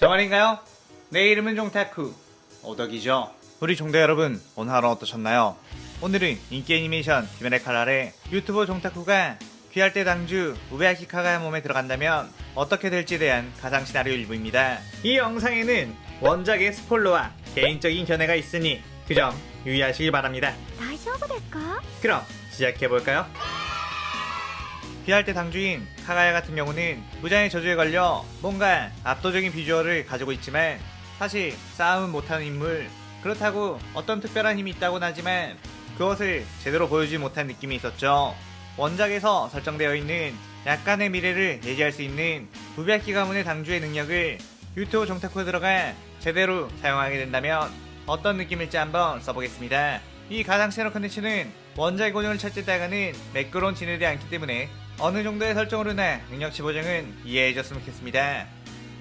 저 말인가요? 내 이름은 종타쿠 오덕이죠. 우리 종대 여러분, 오늘 하루 어떠셨나요? 오늘은 인기 애니메이션 귀멸의 칼날에 유튜버 종타쿠가 귀할 때 당주 우베야키카가 몸에 들어간다면 어떻게 될지에 대한 가상 시나리오 일부입니다. 이 영상에는 원작의 스포일러와 개인적인 견해가 있으니 그 점 유의하시길 바랍니다. 大丈夫ですか? 그럼 시작해볼까요? 귀할 때 당주인 카가야 같은 경우는 부자의 저주에 걸려 뭔가 압도적인 비주얼을 가지고 있지만 사실 싸움은 못하는 인물, 그렇다고 어떤 특별한 힘이 있다고는 하지만 그것을 제대로 보여주지 못한 느낌이 있었죠. 원작에서 설정되어 있는 약간의 미래를 예지할 수 있는 우베야키 가문의 당주의 능력을 유튜브 종타쿠에 들어가 제대로 사용하게 된다면 어떤 느낌일지 한번 써보겠습니다. 이 가상 채널 컨텐츠는 원작의 고정을 철저히 따가는 매끄러운 진행되지 않기 때문에 어느 정도의 설정으로나 능력치 보정은 이해해줬으면 좋겠습니다.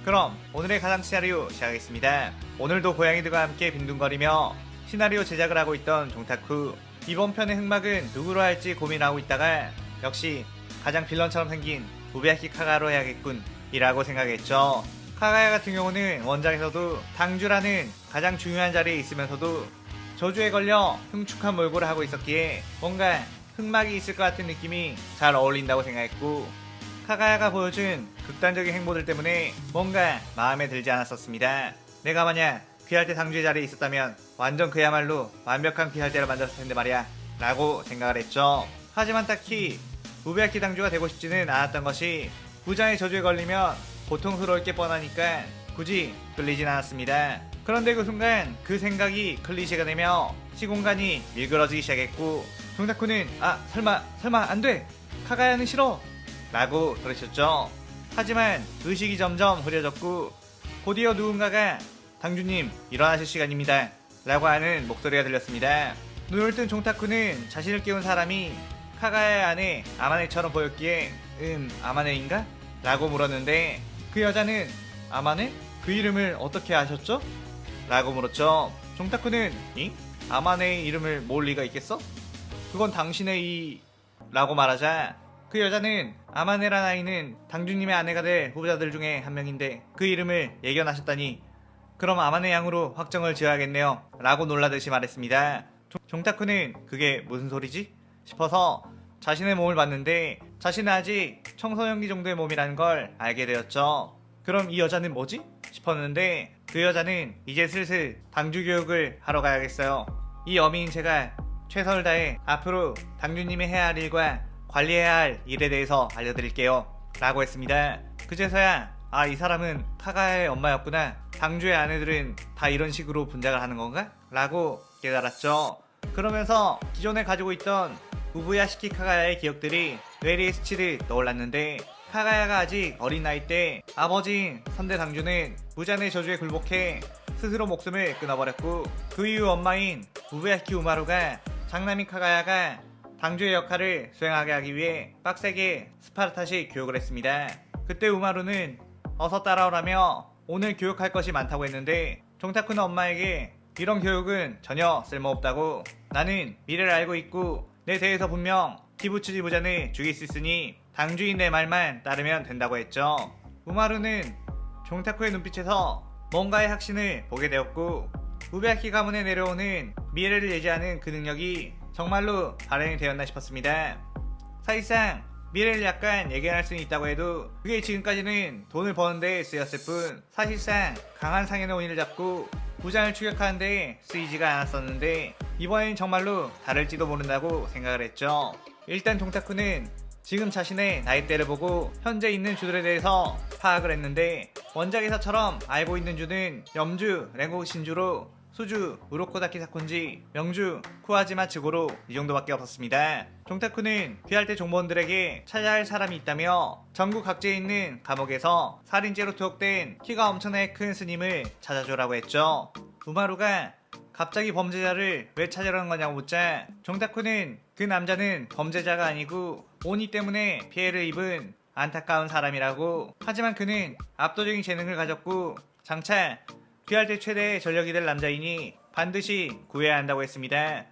그럼 오늘의 가상 시나리오 시작하겠습니다. 오늘도 고양이들과 함께 빈둥거리며 시나리오 제작을 하고 있던 종타쿠. 이번 편의 흑막은 누구로 할지 고민하고 있다가 역시 가장 빌런처럼 생긴 우베야키 카가로 해야겠군 이라고 생각했죠. 카가야 같은 경우는 원작에서도 당주라는 가장 중요한 자리에 있으면서도 저주에 걸려 흉측한 몰골을 하고 있었기에 뭔가 흑막이 있을 것 같은 느낌이 잘 어울린다고 생각했고, 카가야가 보여준 극단적인 행보들 때문에 뭔가 마음에 들지 않았었습니다. 내가 만약 귀할 때 당주의 자리에 있었다면 완전 그야말로 완벽한 귀할 때를 만들었을 텐데 말이야 라고 생각을 했죠. 하지만 딱히 우베야키 당주가 되고 싶지는 않았던 것이 부자의 저주에 걸리면 고통스러울 게 뻔하니까 굳이 끌리진 않았습니다. 그런데 그 순간 그 생각이 클리셰가 되며 시공간이 일그러지기 시작했고, 종타쿠는 설마 안돼, 카가야는 싫어 라고 소리쳤죠. 하지만 의식이 점점 흐려졌고 곧이어 누군가가 당주님 일어나실 시간입니다 라고 하는 목소리가 들렸습니다. 눈을 뜬 종타쿠는 자신을 깨운 사람이 카가야의 아내 아마네처럼 보였기에 아마네인가? 라고 물었는데 그 여자는 아마네? 그 이름을 어떻게 아셨죠? 라고 물었죠. 종타쿠는 아마네의 이름을 모를 리가 있겠어? 그건 당신의 라고 말하자 그 여자는 아마네란 아이는 당주님의 아내가 될 후보자들 중에 한 명인데 그 이름을 예견하셨다니 그럼 아마네 양으로 확정을 지어야겠네요 라고 놀라듯이 말했습니다. 종타쿠는 그게 무슨 소리지? 싶어서 자신의 몸을 봤는데 자신은 아직 청소년기 정도의 몸이라는 걸 알게 되었죠. 그럼 이 여자는 뭐지? 싶었는데 그 여자는 이제 슬슬 당주 교육을 하러 가야겠어요. 이 어미인 제가 최선을 다해 앞으로 당주님이 해야 할 일과 관리해야 할 일에 대해서 알려드릴게요 라고 했습니다. 그제서야 이 사람은 카가야의 엄마였구나, 당주의 아내들은 다 이런 식으로 분장을 하는 건가? 라고 깨달았죠. 그러면서 기존에 가지고 있던 우부야시키 카가야의 기억들이 뇌리에 스치듯 떠올랐는데 카가야가 아직 어린 나이 때 아버지인 선대 당주는 무잔의 저주에 굴복해 스스로 목숨을 끊어버렸고, 그 이후 엄마인 우부야키 우마루가 장남인 카가야가 당주의 역할을 수행하게 하기 위해 빡세게 스파르타식 교육을 했습니다. 그때 우마루는 어서 따라오라며 오늘 교육할 것이 많다고 했는데 종타쿠는 엄마에게 이런 교육은 전혀 쓸모없다고, 나는 미래를 알고 있고 내 대에서 분명 키부츠지 무잔을 죽일 수 있으니 당주인 내 말만 따르면 된다고 했죠. 우마루는 종타쿠의 눈빛에서 뭔가의 확신을 보게 되었고 우베야키 가문에 내려오는 미래를 예지하는 그 능력이 정말로 발현이 되었나 싶었습니다. 사실상 미래를 약간 예견할 수는 있다고 해도 그게 지금까지는 돈을 버는 데 쓰였을 뿐 사실상 강한 상인의 원인을 잡고 부장을 추격하는 데 쓰이지가 않았었는데 이번엔 정말로 다를지도 모른다고 생각을 했죠. 일단 종타쿠는 지금 자신의 나이대를 보고 현재 있는 주들에 대해서 파악을 했는데 원작에서처럼 알고 있는 주는 염주, 랭고 신주로, 수주, 우로코다키 사콘지, 명주, 쿠아지마 츠고로 이 정도밖에 없었습니다. 종타쿠는 귀할 때 종무원들에게 찾아야 할 사람이 있다며 전국 각지에 있는 감옥에서 살인죄로 투옥된 키가 엄청나게 큰 스님을 찾아주라고 했죠. 우마루가 갑자기 범죄자를 왜 찾으라는 거냐고 묻자 종타쿠는 그 남자는 범죄자가 아니고 오니 때문에 피해를 입은 안타까운 사람이라고, 하지만 그는 압도적인 재능을 가졌고 장차 귀할 때 최대의 전력이 될 남자이니 반드시 구해야 한다고 했습니다.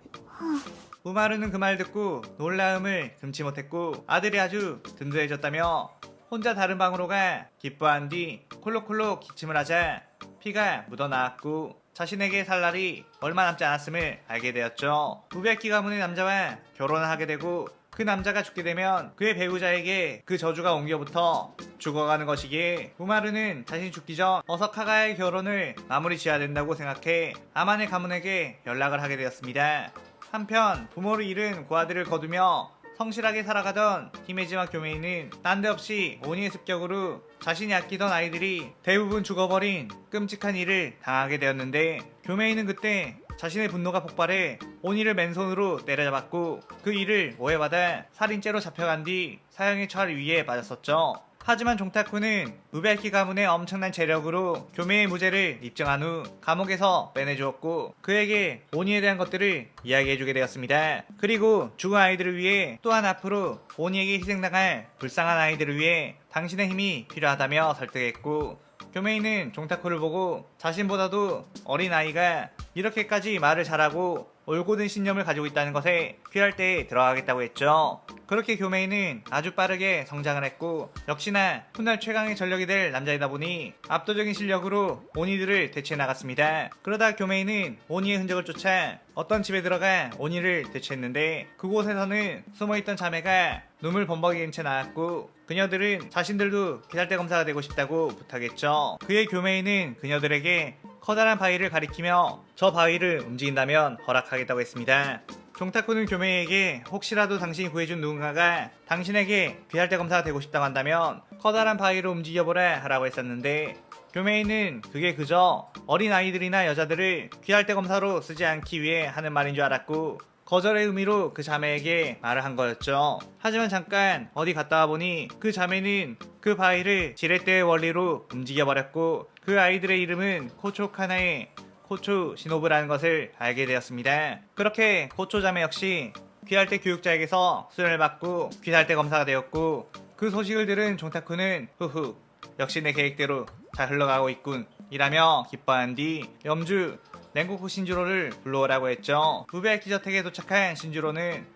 우마루는 그 말 듣고 놀라움을 금치 못했고 아들이 아주 든든해졌다며 혼자 다른 방으로 가 기뻐한 뒤 콜록콜록 기침을 하자 피가 묻어나왔고 자신에게 살 날이 얼마 남지 않았음을 알게 되었죠. 우베키 가문의 남자와 결혼을 하게 되고 그 남자가 죽게 되면 그의 배우자에게 그 저주가 옮겨붙어 죽어가는 것이기에 우마르는 자신이 죽기 전 어서 카가야의 결혼을 마무리 지어야 된다고 생각해 아만의 가문에게 연락을 하게 되었습니다. 한편 부모를 잃은 고아들을 거두며 성실하게 살아가던 히메지마 교메이는 난데없이 오니의 습격으로 자신이 아끼던 아이들이 대부분 죽어버린 끔찍한 일을 당하게 되었는데 교메이는 그때 자신의 분노가 폭발해 오니를 맨손으로 때려잡았고 그 일을 오해받아 살인죄로 잡혀간 뒤 사형의 처할 위에 빠졌었죠. 하지만 종타쿠는 우베키 가문의 엄청난 재력으로 교메의 무죄를 입증한 후 감옥에서 빼내주었고 그에게 오니에 대한 것들을 이야기해주게 되었습니다. 그리고 죽은 아이들을 위해 또한 앞으로 오니에게 희생당할 불쌍한 아이들을 위해 당신의 힘이 필요하다며 설득했고 교메이는 종타쿠를 보고 자신보다도 어린 아이가 이렇게까지 말을 잘하고 올곧은 신념을 가지고 있다는 것에 귀할 때에 들어가겠다고 했죠. 그렇게 교메이는 아주 빠르게 성장을 했고 역시나 훗날 최강의 전력이 될 남자이다 보니 압도적인 실력으로 오니들을 대체해 나갔습니다. 그러다 교메이는 오니의 흔적을 쫓아 어떤 집에 들어가 오니를 대체했는데 그곳에서는 숨어있던 자매가 눈물 범벅인 채 나왔고 그녀들은 자신들도 귀살대 검사가 되고 싶다고 부탁했죠. 그의 교메이는 그녀들에게 커다란 바위를 가리키며 저 바위를 움직인다면 허락하겠다고 했습니다. 종타쿠는 교메이에게 혹시라도 당신이 구해준 누군가가 당신에게 귀살대 검사가 되고 싶다고 한다면 커다란 바위를 움직여보라 하라고 했었는데 교메이는 그게 그저 어린 아이들이나 여자들을 귀살대 검사로 쓰지 않기 위해 하는 말인 줄 알았고 거절의 의미로 그 자매에게 말을 한 거였죠. 하지만 잠깐 어디 갔다 와보니 그 자매는 그 바위를 지렛대의 원리로 움직여버렸고 그 아이들의 이름은 코초 카나의 코초 시노부라는 것을 알게 되었습니다. 그렇게 코초 자매 역시 귀살대 교육자에게서 수련을 받고 귀살대 검사가 되었고 그 소식을 들은 종타쿠는 후후 역시 내 계획대로 잘 흘러가고 있군 이라며 기뻐한 뒤 염주 랭고쿠 신주로를 불러오라고 했죠. 우베야키 저택에 도착한 신주로는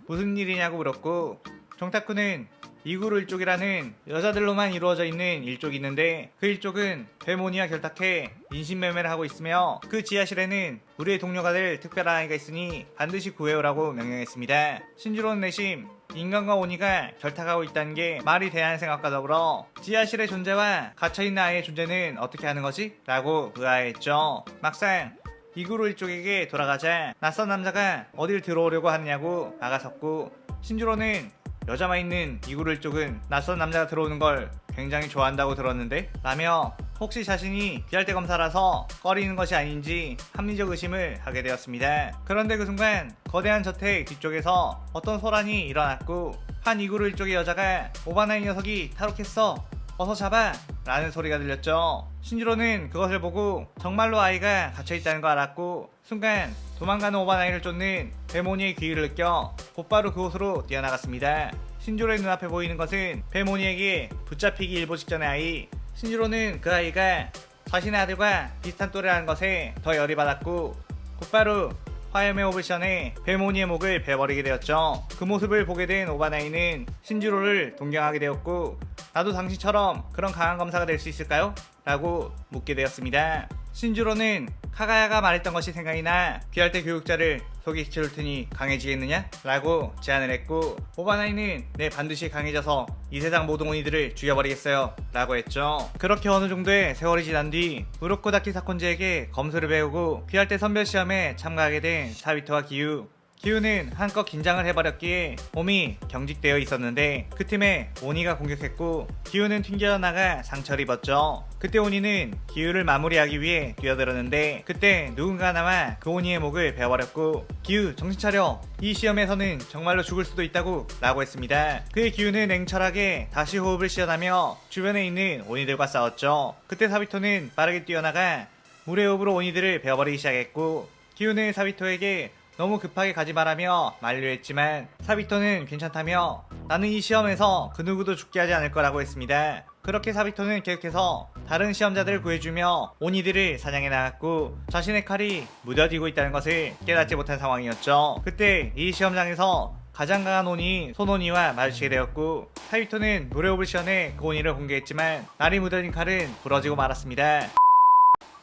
무슨 일이냐고 물었고 종타쿠는 이구루 일족이라는 여자들로만 이루어져 있는 일족이 있는데 그 일족은 베모니와 결탁해 인신매매를 하고 있으며 그 지하실에는 우리의 동료가 될 특별한 아이가 있으니 반드시 구해오라고 명령했습니다. 신주로는 내심 인간과 오니가 결탁하고 있다는 게 말이 되냐는 생각과 더불어 지하실의 존재와 갇혀있는 아이의 존재는 어떻게 하는 거지? 라고 의아해했죠. 막상 이구루 일족에게 돌아가자 낯선 남자가 어딜 들어오려고 하느냐고 나가섰고 신주로는 여자만 있는 이구루 일족은 낯선 남자가 들어오는 걸 굉장히 좋아한다고 들었는데 라며 혹시 자신이 귀살대 검사라서 꺼리는 것이 아닌지 합리적 의심을 하게 되었습니다. 그런데 그 순간 거대한 저택 뒤쪽에서 어떤 소란이 일어났고 한 이구루 일족의 여자가 오바나이 녀석이 탈옥했어 어서 잡아 라는 소리가 들렸죠. 신주로는 그것을 보고 정말로 아이가 갇혀있다는 걸 알았고 순간 도망가는 오바나이를 쫓는 베모니의 기회를 느껴 곧바로 그곳으로 뛰어나갔습니다. 신주로의 눈앞에 보이는 것은 베모니에게 붙잡히기 일보 직전의 아이. 신주로는 그 아이가 자신의 아들과 비슷한 또래라는 것에 더 열이 받았고 곧바로 화염의 호흡을 시전해 베모니의 목을 베버리게 되었죠. 그 모습을 보게 된 오바나이는 신주로를 동경하게 되었고 나도 당신처럼 그런 강한 검사가 될 수 있을까요? 라고 묻게 되었습니다. 신주로는 카가야가 말했던 것이 생각이 나 귀살대 교육자를 소개시켜줄 테니 강해지겠느냐? 라고 제안을 했고 오바나이는 네 반드시 강해져서 이 세상 모든 오니들을 죽여버리겠어요 라고 했죠. 그렇게 어느 정도의 세월이 지난 뒤 우로코다키 사콘지에게 검술을 배우고 귀살대 선별시험에 참가하게 된 사비토와 기유. 기우는 한껏 긴장을 해버렸기에 몸이 경직되어 있었는데 그 틈에 오니가 공격했고 기우는 튕겨 나가 상처를 입었죠. 그때 오니는 기우를 마무리하기 위해 뛰어들었는데 그때 누군가 나와 그 오니의 목을 베어버렸고 기우 정신 차려 이 시험에서는 정말로 죽을 수도 있다고 라고 했습니다. 그의 기우는 냉철하게 다시 호흡을 시전하며 주변에 있는 오니들과 싸웠죠. 그때 사비토는 빠르게 뛰어나가 물의 호흡으로 오니들을 베어버리기 시작했고 기우는 사비토에게 너무 급하게 가지 말라며 만류했지만 사비토는 괜찮다며 나는 이 시험에서 그 누구도 죽게 하지 않을 거라고 했습니다. 그렇게 사비토는 계속해서 다른 시험자들을 구해주며 오니들을 사냥해 나갔고 자신의 칼이 무뎌지고 있다는 것을 깨닫지 못한 상황이었죠. 그때 이 시험장에서 가장 강한 오니 손오니와 마주치게 되었고, 사비토는 노래 오브션에 그 오니를 공개했지만 날이 묻어진 칼은 부러지고 말았습니다.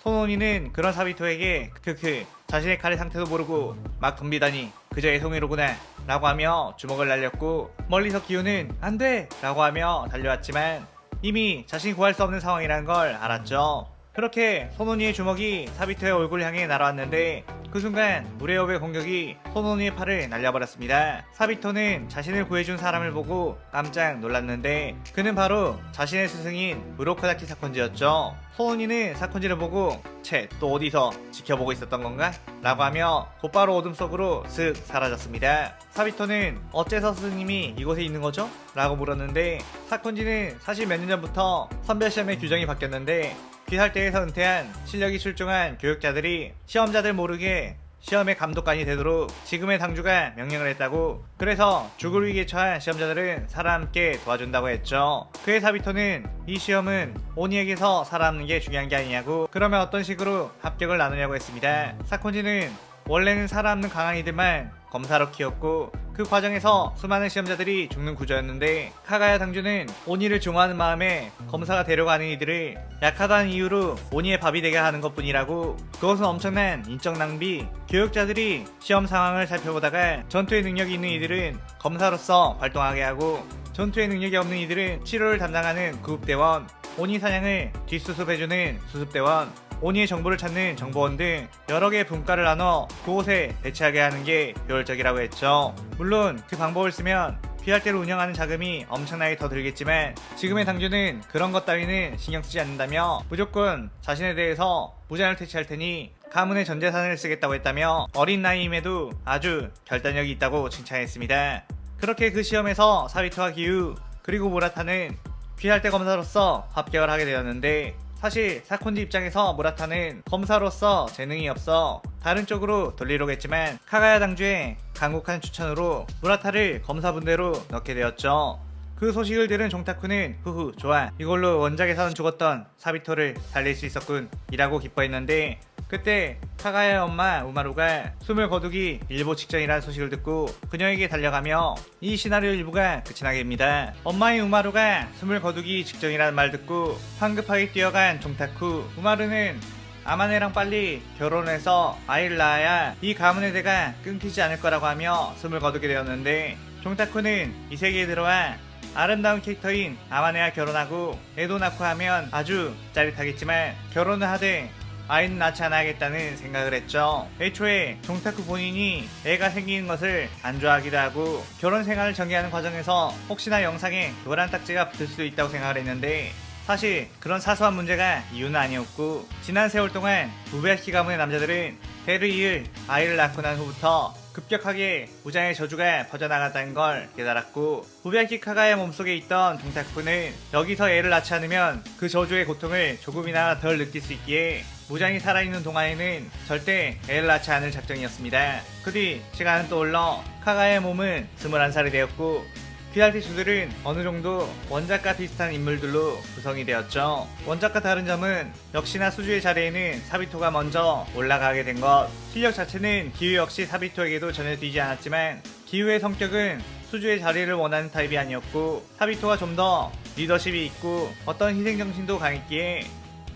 손오니는 그런 사비토에게 크크 자신의 칼의 상태도 모르고 막 덤비다니 그저 애송이로구나 라고 하며 주먹을 날렸고, 멀리서 기우는 안돼 라고 하며 달려왔지만 이미 자신이 구할 수 없는 상황이라는 걸 알았죠. 그렇게 손오니의 주먹이 사비토의 얼굴을 향해 날아왔는데 그 순간 무레업의 공격이 손오니의 팔을 날려버렸습니다. 사비토는 자신을 구해준 사람을 보고 깜짝 놀랐는데 그는 바로 자신의 스승인 우로코다키 사콘지였죠. 손오니는 사콘지를 보고 채 또 어디서 지켜보고 있었던 건가? 라고 하며 곧바로 어둠 속으로 슥 사라졌습니다. 사비토는 어째서 스승님이 이곳에 있는 거죠? 라고 물었는데 사콘지는 사실 몇 년 전부터 선별시험의 규정이 바뀌었는데 귀살대에서 은퇴한 실력이 출중한 교육자들이 시험자들 모르게 시험의 감독관이 되도록 지금의 당주가 명령을 했다고. 그래서 죽을 위기에 처한 시험자들은 살아남게 도와준다고 했죠. 그의 사비토는 이 시험은 오니에게서 살아남는 게 중요한 게 아니냐고, 그러면 어떤 식으로 합격을 나누냐고 했습니다. 사콘지는 원래는 살아남는 강한 이들만 검사로 키웠고 그 과정에서 수많은 시험자들이 죽는 구조였는데 카가야 당주는 오니를 중화하는 마음에 검사가 데려가는 이들을 약하다는 이유로 오니의 밥이 되게 하는 것뿐이라고. 그것은 엄청난 인적 낭비. 교육자들이 시험 상황을 살펴보다가 전투의 능력이 있는 이들은 검사로서 활동하게 하고 전투의 능력이 없는 이들은 치료를 담당하는 구급대원, 오니 사냥을 뒷수습해주는 수습대원, 오니의 정보를 찾는 정보원 등 여러 개의 분과를 나눠 그곳에 배치하게 하는 게 효율적이라고 했죠. 물론 그 방법을 쓰면 피할대를 운영하는 자금이 엄청나게 더 들겠지만 지금의 당주는 그런 것 따위는 신경 쓰지 않는다며 무조건 자신에 대해서 무장을 퇴치할 테니 가문의 전 재산을 쓰겠다고 했다며 어린 나이임에도 아주 결단력이 있다고 칭찬했습니다. 그렇게 그 시험에서 사비토와 기우 그리고 무라타는 귀할대 검사로서 합격을 하게 되었는데 사실 사콘지 입장에서 무라타는 검사로서 재능이 없어 다른 쪽으로 돌리려겠지만 카가야 당주의 강국한 추천으로 무라타를 검사분대로 넣게 되었죠. 그 소식을 들은 종타쿠는 후후 좋아, 이걸로 원작에서는 죽었던 사비토를 살릴 수 있었군 이라고 기뻐했는데 그때 카가야의 엄마 우마루가 숨을 거두기 일보 직전이라는 소식을 듣고 그녀에게 달려가며 이 시나리오 일부가 끝이 나게 됩니다. 엄마인 우마루가 숨을 거두기 직전이라는 말 듣고 황급하게 뛰어간 종타쿠. 우마루는 아마네랑 빨리 결혼해서 아이를 낳아야 이 가문의 대가 끊기지 않을 거라고 하며 숨을 거두게 되었는데 종타쿠는 이 세계에 들어와 아름다운 캐릭터인 아마네와 결혼하고 애도 낳고 하면 아주 짜릿하겠지만 결혼을 하되 아이는 낳지 않아야겠다는 생각을 했죠. 애초에 종타쿠 본인이 애가 생기는 것을 안 좋아하기도 하고 결혼 생활을 전개하는 과정에서 혹시나 영상에 노란 딱지가 붙을 수도 있다고 생각을 했는데 사실 그런 사소한 문제가 이유는 아니었고 지난 세월 동안 우베야키 가문의 남자들은 대를 이을 아이를 낳고 난 후부터 급격하게 무장의 저주가 퍼져나갔다는 걸 깨달았고 우베야키 카가의 몸속에 있던 종타쿠는 여기서 애를 낳지 않으면 그 저주의 고통을 조금이나 덜 느낄 수 있기에 무장이 살아있는 동안에는 절대 애를 낳지 않을 작정이었습니다. 그 뒤 시간은 또 흘러 카가의 몸은 21살이 되었고 귀할대 주들은 어느 정도 원작과 비슷한 인물들로 구성이 되었죠. 원작과 다른 점은 역시나 수주의 자리에는 사비토가 먼저 올라가게 된 것. 실력 자체는 기우 역시 사비토에게도 전혀 뛰지 않았지만 기우의 성격은 수주의 자리를 원하는 타입이 아니었고 사비토가 좀 더 리더십이 있고 어떤 희생정신도 강했기에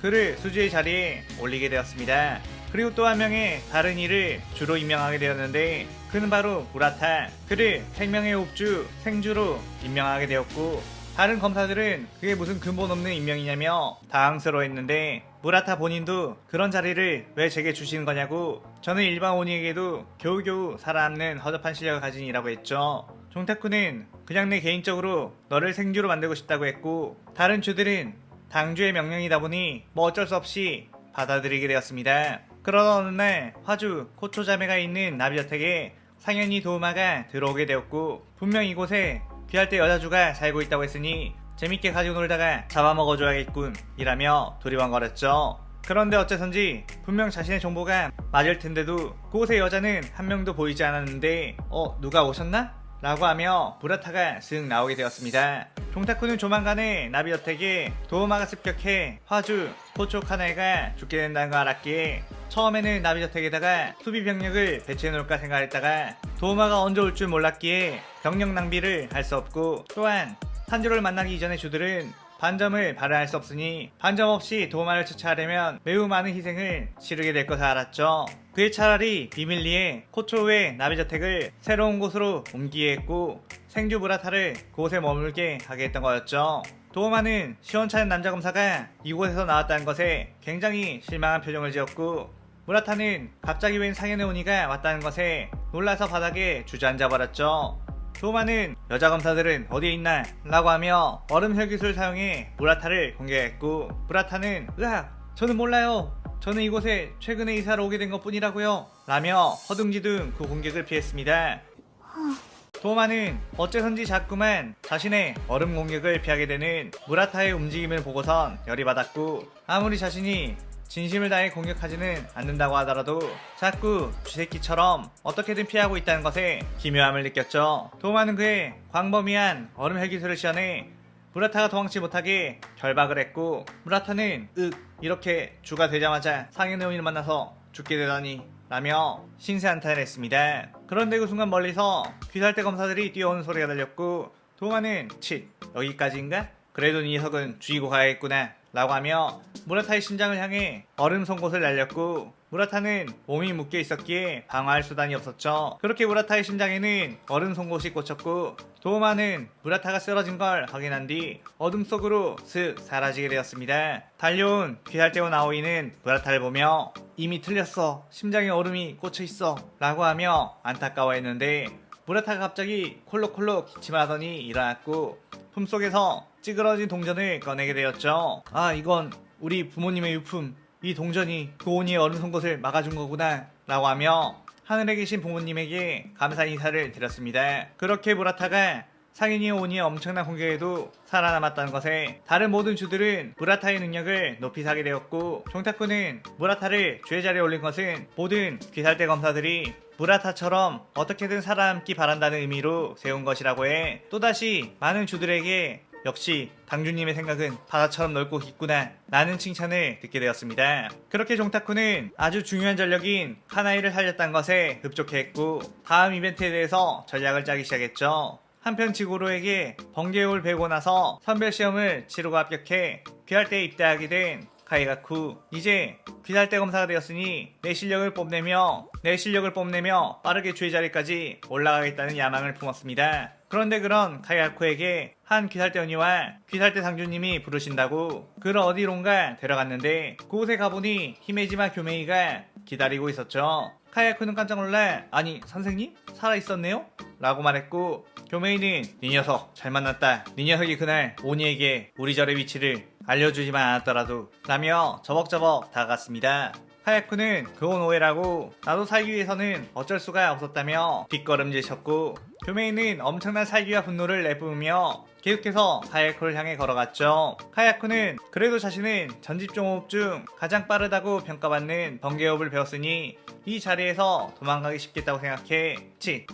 그를 수주의 자리에 올리게 되었습니다. 그리고 또 한 명의 다른 이를 주로 임명하게 되었는데 그는 바로 무라타. 그를 생명의 옵주 생주로 임명하게 되었고 다른 검사들은 그게 무슨 근본 없는 임명이냐며 당황스러워했는데 무라타 본인도 그런 자리를 왜 제게 주시는 거냐고 저는 일반 오니에게도 겨우겨우 살아남는 허접한 실력을 가진 이라고 했죠. 종타쿠는 그냥 내 개인적으로 너를 생주로 만들고 싶다고 했고 다른 주들은 당주의 명령이다 보니 뭐 어쩔 수 없이 받아들이게 되었습니다. 그러던 어느 날 화주 코초 자매가 있는 나비저택에 상현이 도우마가 들어오게 되었고 분명 이곳에 귀할대 여자주가 살고 있다고 했으니 재밌게 가지고 놀다가 잡아먹어줘야겠군 이라며 두리번거렸죠. 그런데 어째선지 분명 자신의 정보가 맞을 텐데도 그곳의 여자는 한 명도 보이지 않았는데 누가 오셨나? 라고 하며 무라타가 쓱 나오게 되었습니다. 종타쿠는 조만간에 나비저택에 도우마가 습격해 화주, 코초 카나에가 죽게 된다는 걸 알았기에 처음에는 나비저택에다가 수비 병력을 배치해놓을까 생각했다가 도우마가 언제 올 줄 몰랐기에 병력 낭비를 할 수 없고 또한 탄조를 만나기 이전의 주들은 반점을 발휘할 수 없으니 반점 없이 도우마를 처치하려면 매우 많은 희생을 치르게 될 것을 알았죠. 그에 차라리 비밀리에 코초우의 나비저택을 새로운 곳으로 옮기게 했고 생주 무라타를 그곳에 머물게 하게 했던 거였죠. 도우마는 시원찮은 남자 검사가 이곳에서 나왔다는 것에 굉장히 실망한 표정을 지었고 무라타는 갑자기 웬 상현의 오니가 왔다는 것에 놀라서 바닥에 주저앉아 버렸죠. 도우마는 여자 검사들은 어디에 있나? 라고 하며 얼음 혈기술을 사용해 무라타를 공격했고 무라타는 으악! 저는 몰라요. 저는 이곳에 최근에 이사를 오게 된 것 뿐이라고요. 라며 허둥지둥 그 공격을 피했습니다. 도우마는 어째선지 자꾸만 자신의 얼음 공격을 피하게 되는 무라타의 움직임을 보고선 열이 받았고 아무리 자신이 진심을 다해 공격하지는 않는다고 하더라도 자꾸 쥐새끼처럼 어떻게든 피하고 있다는 것에 기묘함을 느꼈죠. 도우마는 그의 광범위한 얼음 헬기술을 시연해 무라타가 도망치 못하게 결박을 했고 무라타는 이렇게 주가 되자마자 상현의 오니를 만나서 죽게 되다니 라며 신세한탄을 했습니다. 그런데 그 순간 멀리서 귀살대 검사들이 뛰어오는 소리가 들렸고 도우마는 여기까지인가? 그래도 이 녀석은 죽이고 가야겠구나 라고 하며 무라타의 심장을 향해 얼음 송곳을 날렸고 무라타는 몸이 묶여 있었기에 방어할 수단이 없었죠. 그렇게 무라타의 심장에는 얼음 송곳이 꽂혔고 도우마는 무라타가 쓰러진 걸 확인한 뒤 어둠 속으로 슥 사라지게 되었습니다. 달려온 귀살대원 아오이는 무라타를 보며 이미 틀렸어. 심장에 얼음이 꽂혀있어 라고 하며 안타까워했는데 무라타가 갑자기 콜록콜록 기침을 하더니 일어났고 품속에서 찌그러진 동전을 꺼내게 되었죠. 아, 이건 우리 부모님의 유품. 이 동전이 그 오니의 얼음 송곳을 막아준 거구나 라고 하며 하늘에 계신 부모님에게 감사 인사를 드렸습니다. 그렇게 무라타가 상인이 오니의 엄청난 공격에도 살아남았다는 것에 다른 모든 주들은 무라타의 능력을 높이 사게 되었고 종타쿠는 무라타를 주의 자리에 올린 것은 모든 귀살대 검사들이 무라타처럼 어떻게든 살아남기 바란다는 의미로 세운 것이라고 해 또다시 많은 주들에게 역시 당주님의 생각은 바다처럼 넓고 깊구나 라는 칭찬을 듣게 되었습니다. 그렇게 종타쿠는 아주 중요한 전력인 카나이를 살렸다는 것에 흡족해했고 다음 이벤트에 대해서 전략을 짜기 시작했죠. 한편 지고로에게 번개옥을 배우고 나서 선별시험을 치르고 합격해 귀할대에 입대하게 된 카이가쿠. 이제 귀살대 검사가 되었으니 내 실력을 뽐내며 빠르게 주의 자리까지 올라가겠다는 야망을 품었습니다. 그런데 그런 카이가쿠에게 한 귀살대 언니와 귀살대 상주님이 부르신다고 그를 어디론가 데려갔는데 그곳에 가보니 히메지마 교메이가 기다리고 있었죠. 카이가쿠는 깜짝 놀라 아니 선생님? 살아있었네요? 라고 말했고 교메이는 네 녀석 잘 만났다. 네 녀석이 그날 오니에게 우리 절의 위치를 알려주지만 않았더라도 라며 저벅저벅 다가갔습니다. 카야쿠는 그건 오해라고 나도 살기 위해서는 어쩔 수가 없었다며 뒷걸음질쳤고 교메이는 엄청난 살기와 분노를 내뿜으며 계속해서 카야쿠를 향해 걸어갔죠. 카야쿠는 그래도 자신은 전집종호흡 중 가장 빠르다고 평가받는 번개호흡을 배웠으니 이 자리에서 도망가기 쉽겠다고 생각해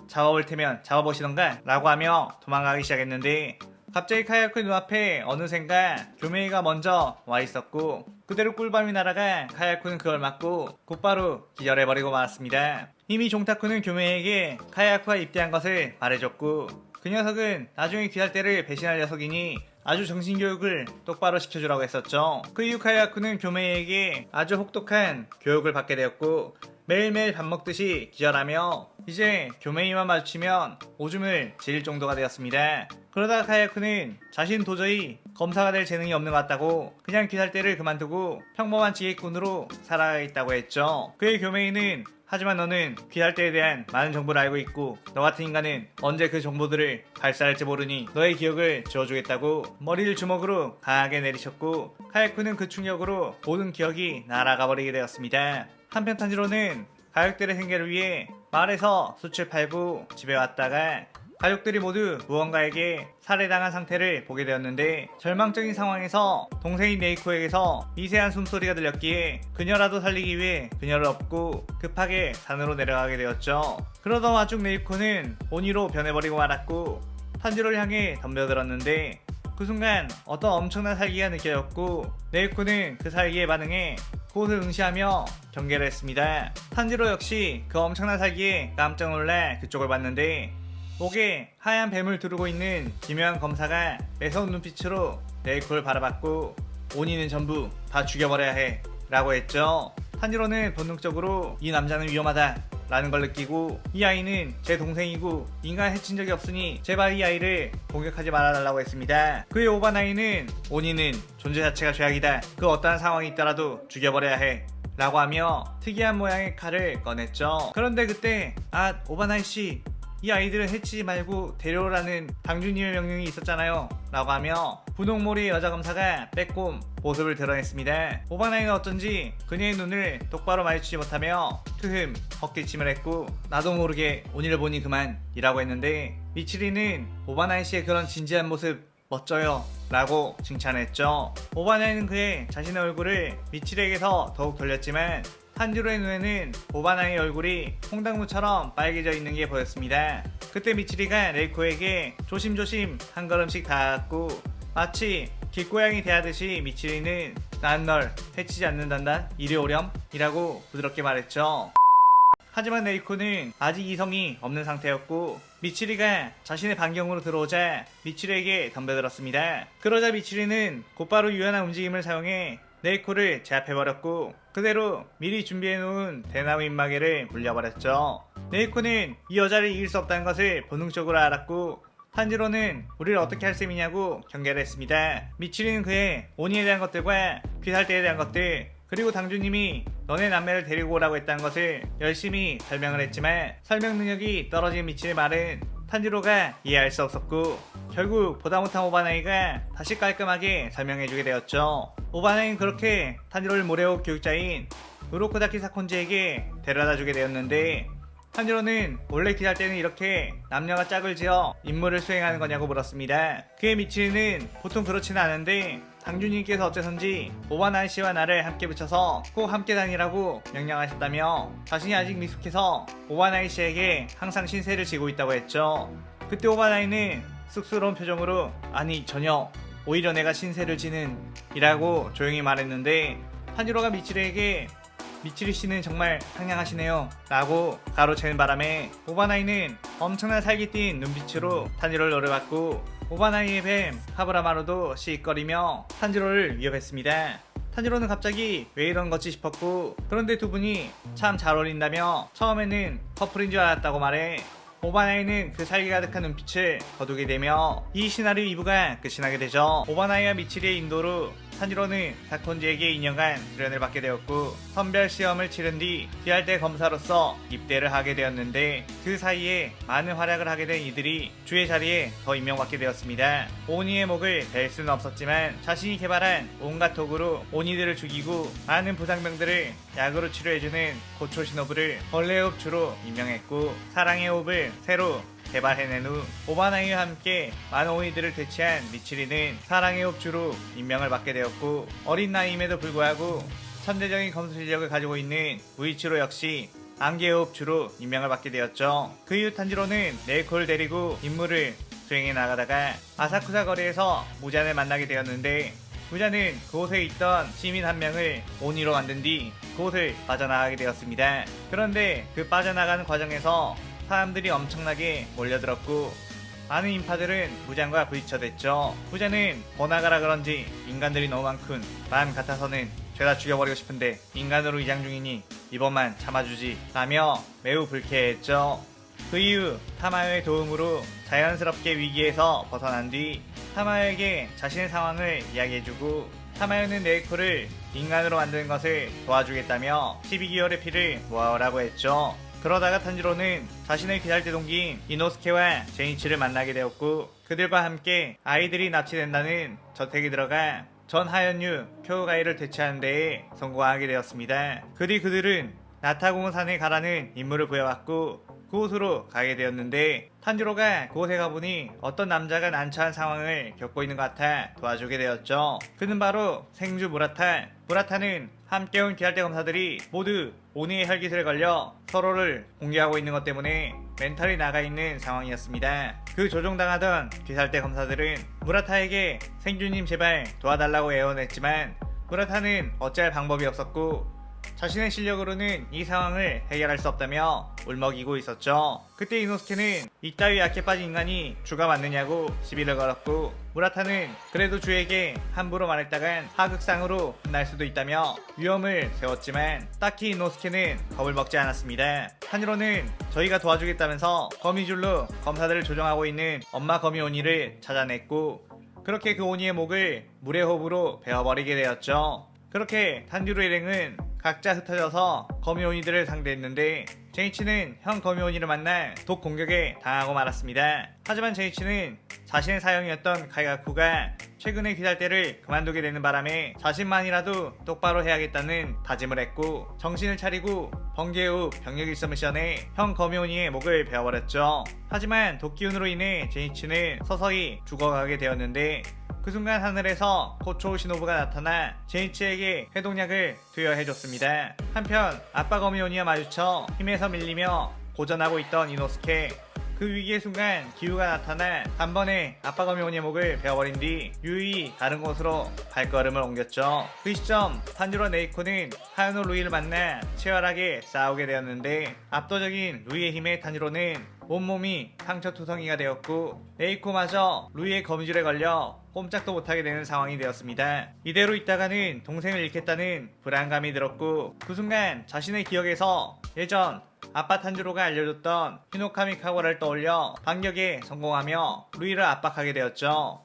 잡아볼 테면 잡아보시던가 라고 하며 도망가기 시작했는데 갑자기 카야쿠의 눈앞에 어느샌가 교메이가 먼저 와 있었고 그대로 꿀밤이 날아가 카야쿠는 그걸 맞고 곧바로 기절해버리고 말았습니다. 이미 종타쿠는 교메이에게 카야쿠가 입대한 것을 말해줬고 그 녀석은 나중에 귀할대를 배신할 녀석이니 아주 정신교육을 똑바로 시켜주라고 했었죠. 그 이후 카야쿠는 교메이에게 아주 혹독한 교육을 받게 되었고 매일매일 밥 먹듯이 기절하며 이제 교메이만 마주치면 오줌을 지릴 정도가 되었습니다. 그러다가 카야쿠는 자신 도저히 검사가 될 재능이 없는 것 같다고 그냥 귀살대를 그만두고 평범한 지휘꾼으로 살아가겠다고 했죠. 그의 교메이는 하지만 너는 귀살대에 대한 많은 정보를 알고 있고 너 같은 인간은 언제 그 정보들을 발사할지 모르니 너의 기억을 지워주겠다고 머리를 주먹으로 강하게 내리셨고 카야쿠는 그 충격으로 모든 기억이 날아가 버리게 되었습니다. 한편 탄지로는 가족들의 생계를 위해 마을에서 숯을 팔고 집에 왔다가 가족들이 모두 무언가에게 살해당한 상태를 보게 되었는데 절망적인 상황에서 동생인 네이코에게서 미세한 숨소리가 들렸기에 그녀라도 살리기 위해 그녀를 업고 급하게 산으로 내려가게 되었죠. 그러던 와중 네이코는 오니로 변해버리고 말았고 탄지로를 향해 덤벼들었는데 그 순간 어떤 엄청난 살기가 느껴졌고 네이코는 그 살기에 반응해 그것을 응시하며 경계를 했습니다. 탄지로 역시 그 엄청난 살기에 깜짝 놀라 그쪽을 봤는데 목에 하얀 뱀을 두르고 있는 기묘한 검사가 매서운 눈빛으로 네이코를 바라봤고 오니는 전부 다 죽여버려야 해 라고 했죠. 탄지로는 본능적으로 이 남자는 위험하다 라는 걸 느끼고 이 아이는 제 동생이고 인간 해친 적이 없으니 제발 이 아이를 공격하지 말아달라고 했습니다. 그의 오바나이는 오니는 존재 자체가 죄악이다. 그 어떠한 상황이 있더라도 죽여버려야 해 라고 하며 특이한 모양의 칼을 꺼냈죠. 그런데 그때 오바나이씨 이 아이들은 해치지 말고 데려오라는 당주님의 명령이 있었잖아요 라고 하며 분홍머리 여자 검사가 빼꼼 모습을 드러냈습니다. 오바나이는 어쩐지 그녀의 눈을 똑바로 마주치지 못하며 헛기침을 했고 나도 모르게 오니를 보니 그만 이라고 했는데 미치리는 오바나이 씨의 그런 진지한 모습 멋져요 라고 칭찬했죠. 오바나이는 그의 자신의 얼굴을 미치리에게서 더욱 돌렸지만 탄지로의 눈에는 오바나이의 얼굴이 홍당무처럼 빨개져 있는 게 보였습니다. 그때 미치리가 네이코에게 조심조심 한 걸음씩 다가갔고 마치 길고양이 대하듯이 미치리는 난 널 해치지 않는단다 이리 오렴 이라고 부드럽게 말했죠. 하지만 네이코는 아직 이성이 없는 상태였고 미치리가 자신의 반경으로 들어오자 미치리에게 덤벼들었습니다. 그러자 미치리는 곧바로 유연한 움직임을 사용해 네이코를 제압해버렸고 그대로 미리 준비해놓은 대나무 입마개를 물려버렸죠. 네이코는 이 여자를 이길 수 없다는 것을 본능적으로 알았고 탄지로는 우리를 어떻게 할 셈이냐고 경계를 했습니다. 미치리는 그의 오니에 대한 것들과 귀살대에 대한 것들 그리고 당주님이 너네 남매를 데리고 오라고 했다는 것을 열심히 설명을 했지만 설명 능력이 떨어진 미치리의 말은 탄지로가 이해할 수 없었고 결국 보다 못한 오바나이가 다시 깔끔하게 설명해주게 되었죠. 오바나이는 그렇게 탄지로를 모래옥 교육자인 우로코다키 사콘지에게 데려다주게 되었는데 탄지로는 원래 기살 때는 이렇게 남녀가 짝을 지어 임무를 수행하는 거냐고 물었습니다. 그의 미치리는 보통 그렇지는 않은데 당주님께서 어째선지 오바나이 씨와 나를 함께 붙여서 꼭 함께 다니라고 명령하셨다며 자신이 아직 미숙해서 오바나이 씨에게 항상 신세를 지고 있다고 했죠. 그때 오바나이는 쑥스러운 표정으로 아니 전혀 오히려 내가 신세를 지는 이라고 조용히 말했는데 탄지로가 미치리에게 미치리 씨는 정말 상냥하시네요 라고 가로채는 바람에 오바나이는 엄청난 살기띤 눈빛으로 탄지로를 노려봤고 오바나이의 뱀 하브라마루도 시익거리며 탄지로를 위협했습니다. 탄지로는 갑자기 왜 이런 거지 싶었고 그런데 두 분이 참 잘 어울린다며 처음에는 커플인 줄 알았다고 말해 오바나이는 그 살기 가득한 눈빛을 거두게 되며 이 시나리오 2부가 끝이 나게 되죠. 오바나이와 미치리의 인도로 탄지로는 사콘지에게 2년간 수련을 받게 되었고 선별 시험을 치른 뒤 디알대 검사로서 입대를 하게 되었는데 그 사이에 많은 활약을 하게 된 이들이 주의 자리에 더 임명받게 되었습니다. 오니의 목을 벨 수는 없었지만 자신이 개발한 온갖 도구로 오니들을 죽이고 많은 부상병들을 약으로 치료해주는 고초 시노부를 벌레의 호흡 주로 임명했고 사랑의 호흡을 새로 개발해낸 후 오바나이와 함께 많은 오니들을 퇴치한 미치리는 사랑의 호흡주로 임명을 받게 되었고 어린 나이임에도 불구하고 천재적인 검수 실력을 가지고 있는 우이치로 역시 안개의 호흡주로 임명을 받게 되었죠. 그 이후 탄지로는 네이코를 데리고 임무를 수행해 나가다가 아사쿠사 거리에서 무잔을 만나게 되었는데 무잔은 그곳에 있던 시민 한 명을 오니로 만든 뒤 그곳을 빠져나가게 되었습니다. 그런데 그 빠져나가는 과정에서 사람들이 엄청나게 몰려들었고 많은 인파들은 무장과 부딪혀댔죠. 무장은 번화가라 그런지 인간들이 너무 많군. 난 같아서는 죄다 죽여버리고 싶은데 인간으로 위장 중이니 이번만 참아주지 라며 매우 불쾌했죠. 그 이후 타마요의 도움으로 자연스럽게 위기에서 벗어난 뒤 타마요에게 자신의 상황을 이야기해주고 타마요는 네이코를 인간으로 만드는 것을 도와주겠다며 12개월의 피를 모아오라고 했죠. 그러다가 탄지로는 자신의 기살대 동기인 이노스케와 제니치를 만나게 되었고 그들과 함께 아이들이 납치된다는 저택에 들어가 전 하연유 쿄가이를 퇴치하는 데에 성공하게 되었습니다. 그 뒤 그들은 나타공산에 가라는 임무를 부여받고 그곳으로 가게 되었는데 탄지로가 그곳에 가보니 어떤 남자가 난처한 상황을 겪고 있는 것 같아 도와주게 되었죠. 그는 바로 생주 무라타. 무라타는 함께 온 귀할대 검사들이 모두 오니의 혈기술에 걸려 서로를 공격하고 있는 것 때문에 멘탈이 나가 있는 상황이었습니다. 그 조종당하던 귀살대 검사들은 무라타에게 생주님 제발 도와달라고 애원했지만 무라타는 어찌할 방법이 없었고 자신의 실력으로는 이 상황을 해결할 수 없다며 울먹이고 있었죠. 그때 이노스케는 이따위 약해 빠진 인간이 주가 맞느냐고 시비를 걸었고 무라타는 그래도 주에게 함부로 말했다간 하극상으로 혼날 수도 있다며 위험을 세웠지만 딱히 이노스케는 겁을 먹지 않았습니다. 탄지로는 저희가 도와주겠다면서 거미줄로 검사들을 조정하고 있는 엄마 거미 오니를 찾아냈고 그렇게 그 오니의 목을 물의 호흡으로 베어버리게 되었죠. 그렇게 탄지로 일행은 각자 흩어져서 거미오니들을 상대했는데 제이치는 형 거미오니를 만나 독 공격에 당하고 말았습니다. 하지만 제이치는 자신의 사형이었던 카이가쿠가 최근에 귀살대를 그만두게 되는 바람에 자신만이라도 똑바로 해야겠다는 다짐을 했고 정신을 차리고 번개 후 병력 일섬을 시전해 형 거미오니의 목을 베어버렸죠. 하지만 독 기운으로 인해 제이치는 서서히 죽어가게 되었는데 그 순간 하늘에서 고초 시노부가 나타나 제이치에게 해독약을 투여해줬습니다. 한편 아빠 거미오니와 마주쳐 힘에서 밀리며 고전하고 있던 이노스케. 그 위기의 순간 기우가 나타나 단번에 아빠 거미오니의 목을 베어버린 뒤 유유히 다른 곳으로 발걸음을 옮겼죠. 그 시점 탄지로 네이코는 하야노 루이를 만나 치열하게 싸우게 되었는데 압도적인 루이의 힘에 탄지로는 온몸이 상처투성이가 되었고 네이코마저 루이의 거미줄에 걸려 꼼짝도 못하게 되는 상황이 되었습니다. 이대로 있다가는 동생을 잃겠다는 불안감이 들었고 그 순간 자신의 기억에서 예전 아빠 탄지로가 알려줬던 히노카미 카고라를 떠올려 반격에 성공하며 루이를 압박하게 되었죠.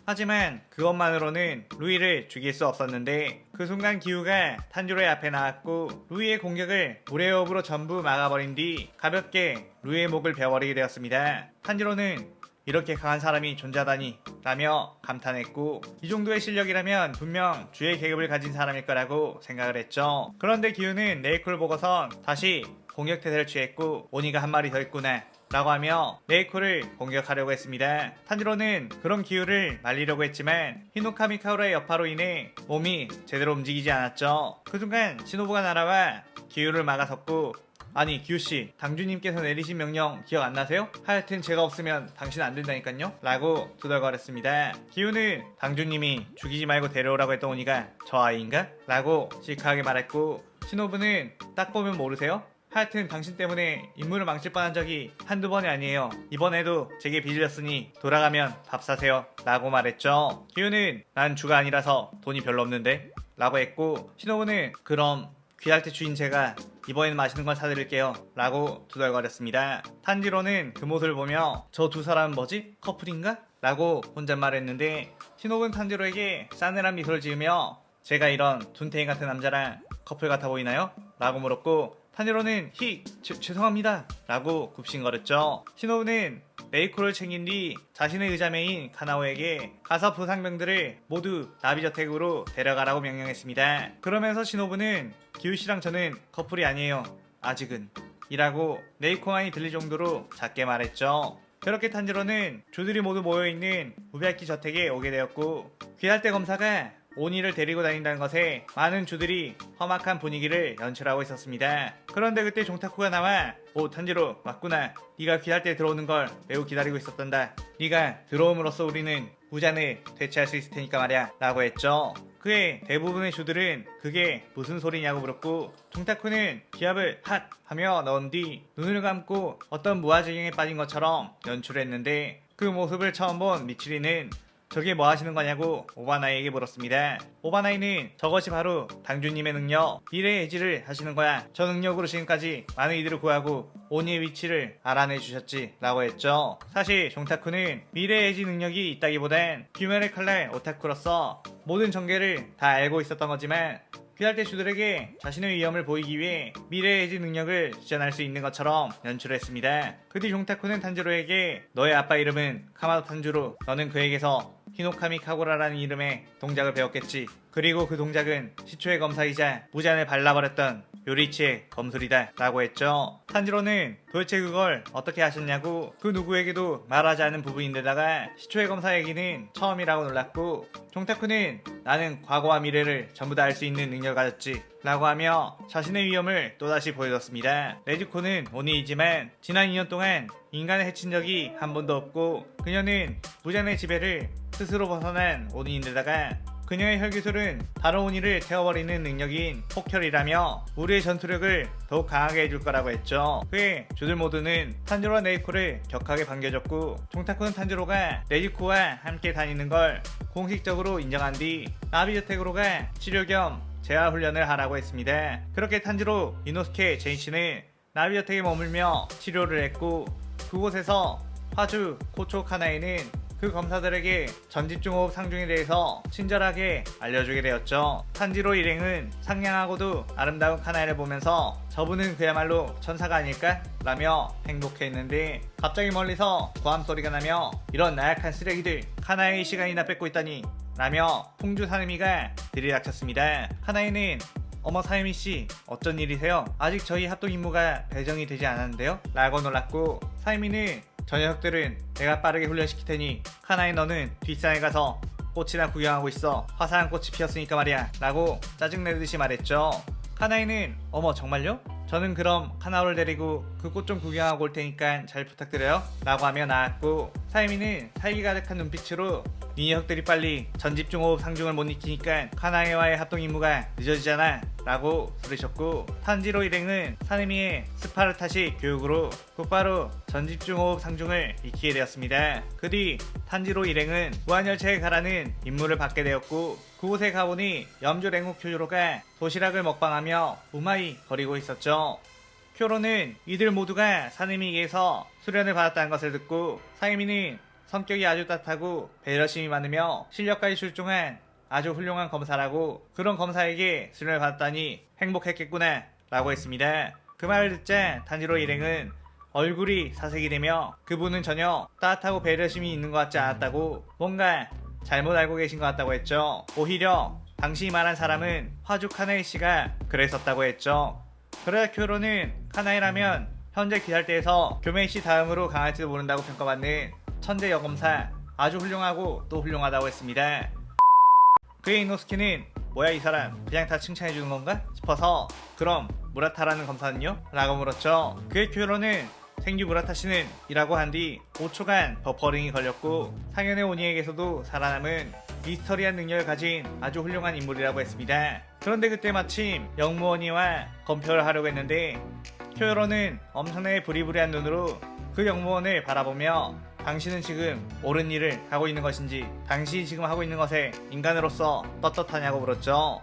하지만 그것만으로는 루이를 죽일 수 없었는데 그 순간 기우가 탄지로의 앞에 나왔고 루이의 공격을 물의 호흡으로 전부 막아버린 뒤 가볍게 루이의 목을 베어버리게 되었습니다. 탄지로는 이렇게 강한 사람이 존재하다니 라며 감탄했고 이 정도의 실력이라면 분명 주의 계급을 가진 사람일 거라고 생각을 했죠. 그런데 기우는 네이코를 보고선 다시 공격 태세를 취했고 오니가 한 마리 더 있구나 라고 하며 네이코를 공격하려고 했습니다. 탄지로는 그런 기우를 말리려고 했지만 히노카미 카오라의 여파로 인해 몸이 제대로 움직이지 않았죠. 그 순간 시노부가 날아와 기우를 막아섰고 아니 기우씨 당주님께서 내리신 명령 기억 안 나세요? 하여튼 제가 없으면 당신 안 된다니깐요? 라고 두덜거렸습니다. 기우는 당주님이 죽이지 말고 데려오라고 했던 오니가 저 아이인가? 라고 시크하게 말했고 시노부는 딱 보면 모르세요? 하여튼 당신 때문에 임무를 망칠 뻔한 적이 한두 번이 아니에요. 이번에도 제게 빚을 졌으니 돌아가면 밥 사세요 라고 말했죠. 기우는 난 주가 아니라서 돈이 별로 없는데 라고 했고 시노부는 그럼 귀할대 주인 제가 이번에는 맛있는 걸 사드릴게요 라고 두덜거렸습니다. 탄지로는 그 모습을 보며 저 두 사람은 뭐지? 커플인가? 라고 혼잣말했는데 시노부는 탄지로에게 싸늘한 미소를 지으며 제가 이런 둔태인 같은 남자랑 커플 같아 보이나요? 라고 물었고 탄지로는 죄송합니다 라고 굽신거렸죠. 시노부는 네이코를 챙긴 뒤 자신의 의자매인 카나오에게 가서 부상병들을 모두 나비저택으로 데려가라고 명령했습니다. 그러면서 시노부는 기우씨랑 저는 커플이 아니에요 아직은 이라고 네이코만이 들릴 정도로 작게 말했죠. 그렇게 탄지로는 주들이 모두 모여있는 우베아키 저택에 오게 되었고 귀할대 검사가 오니를 데리고 다닌다는 것에 많은 주들이 험악한 분위기를 연출하고 있었습니다. 그런데 그때 종타쿠가 나와 오 탄지로 맞구나. 네가 귀할대 들어오는 걸 매우 기다리고 있었단다. 네가 들어옴으로써 우리는 무잔을 되찾을 수 있을 테니까 말이야 라고 했죠. 그의 대부분의 주들은 그게 무슨 소리냐고 물었고 종타쿠는 기합을 핫 하며 넣은 뒤 눈을 감고 어떤 무아지경에 빠진 것처럼 연출했는데 그 모습을 처음 본 미치리는 저게 뭐 하시는 거냐고 오바나이에게 물었습니다. 오바나이는 저것이 바로 당주님의 능력, 미래의 예지를 하시는 거야. 저 능력으로 지금까지 많은 이들을 구하고 오니의 위치를 알아내 주셨지 라고 했죠. 사실 종타쿠는 미래의 예지 능력이 있다기보단 귀멸의 칼날 오타쿠로서 모든 전개를 다 알고 있었던 거지만 귀할대 주들에게 자신의 위험을 보이기 위해 미래의 예지 능력을 지전할 수 있는 것처럼 연출했습니다. 그 뒤 종타쿠는 탄지로에게 너의 아빠 이름은 카마도 탄주로 너는 그에게서 히노카미 카고라라는 이름의 동작을 배웠겠지. 그리고 그 동작은 시초의 검사이자 무잔을 발라버렸던 요리치의 검술이다 라고 했죠. 탄지로는 도대체 그걸 어떻게 하셨냐고 그 누구에게도 말하지 않은 부분인데다가 시초의 검사 얘기는 처음이라고 놀랐고, 종타쿠는 나는 과거와 미래를 전부 다 알 수 있는 능력을 가졌지 라고 하며 자신의 위험을 또다시 보여줬습니다. 네즈코는 오니이지만 지난 2년 동안 인간을 해친 적이 한 번도 없고, 그녀는 무잔의 지배를 스스로 벗어난 오니인데다가 그녀의 혈기술은 다른 오니를 태워버리는 능력인 폭혈이라며 우리의 전투력을 더욱 강하게 해줄 거라고 했죠. 그의 조들 모두는 탄지로와 네이코를 격하게 반겨줬고, 종타쿠는 탄지로가 네이코와 함께 다니는 걸 공식적으로 인정한 뒤 나비저택으로가 치료 겸 재활훈련을 하라고 했습니다. 그렇게 탄지로, 이노스케, 제이치는 나비저택에 머물며 치료를 했고, 그곳에서 화주 코초 카나이는 그 검사들에게 전집중호흡 상중에 대해서 친절하게 알려주게 되었죠. 탄지로 일행은 상냥하고도 아름다운 카나이를 보면서 저분은 그야말로 천사가 아닐까? 라며 행복해했는데, 갑자기 멀리서 고함 소리가 나며 이런 나약한 쓰레기들, 카나이의 시간이나 뺏고 있다니 라며 풍주 사느미가 들이닥쳤습니다. 카나이는 어머 사이미씨 어쩐 일이세요? 아직 저희 합동 임무가 배정이 되지 않았는데요? 라고 놀랐고, 사이미는 저 녀석들은 내가 빠르게 훈련시킬 테니 카나이 너는 뒷산에 가서 꽃이나 구경하고 있어. 화사한 꽃이 피었으니까 말이야 라고 짜증내듯이 말했죠. 카나이는 어머 정말요? 저는 그럼 카나오를 데리고 그 꽃 좀 구경하고 올 테니까 잘 부탁드려요 라고 하며 나왔고, 사이미는 살기 가득한 눈빛으로 이 녀석들이 빨리 전집중호흡 상중을 못 익히니까 카나이와의 합동 임무가 늦어지잖아 라고 소리쳤고, 탄지로 일행은 사느미의 스파르타식 교육으로 곧바로 전집중호흡 상중을 익히게 되었습니다. 그 뒤 탄지로 일행은 무한열차에 가라는 임무를 받게 되었고, 그곳에 가보니 염주 랭국 쿄조로가 도시락을 먹방하며 우마이 거리고 있었죠. 쿄로는 이들 모두가 사느미에게서 수련을 받았다는 것을 듣고, 사이미는 성격이 아주 따뜻하고 배려심이 많으며 실력까지 출중한 아주 훌륭한 검사라고, 그런 검사에게 수련을 받았다니 행복했겠구나 라고 했습니다. 그 말을 듣자 탄지로 일행은 얼굴이 사색이 되며 그분은 전혀 따뜻하고 배려심이 있는 것 같지 않았다고, 뭔가 잘못 알고 계신 것 같다고 했죠. 오히려 당신이 말한 사람은 화주 카나이 씨가 그랬었다고 했죠. 그러자 쿄로는 카나이라면 현재 기살대에서 교메이 씨 다음으로 강할지도 모른다고 평가받는 천재 여검사, 아주 훌륭하고 또 훌륭하다고 했습니다. 그의 이노스케는 뭐야 이 사람 그냥 다 칭찬해주는 건가 싶어서 그럼 무라타라는 검사는요? 라고 물었죠. 그의 쿄로는 생규 무라타 씨는 이라고 한 뒤 5초간 버퍼링이 걸렸고, 상현의 오니에게서도 살아남은 미스터리한 능력을 가진 아주 훌륭한 인물이라고 했습니다. 그런데 그때 마침 영무원이와 검표를 하려고 했는데, 쿄로는 엄청나게 부리부리한 눈으로 그 영무원을 바라보며 당신은 지금 옳은 일을 하고 있는 것인지, 당신이 지금 하고 있는 것에 인간으로서 떳떳하냐고 물었죠.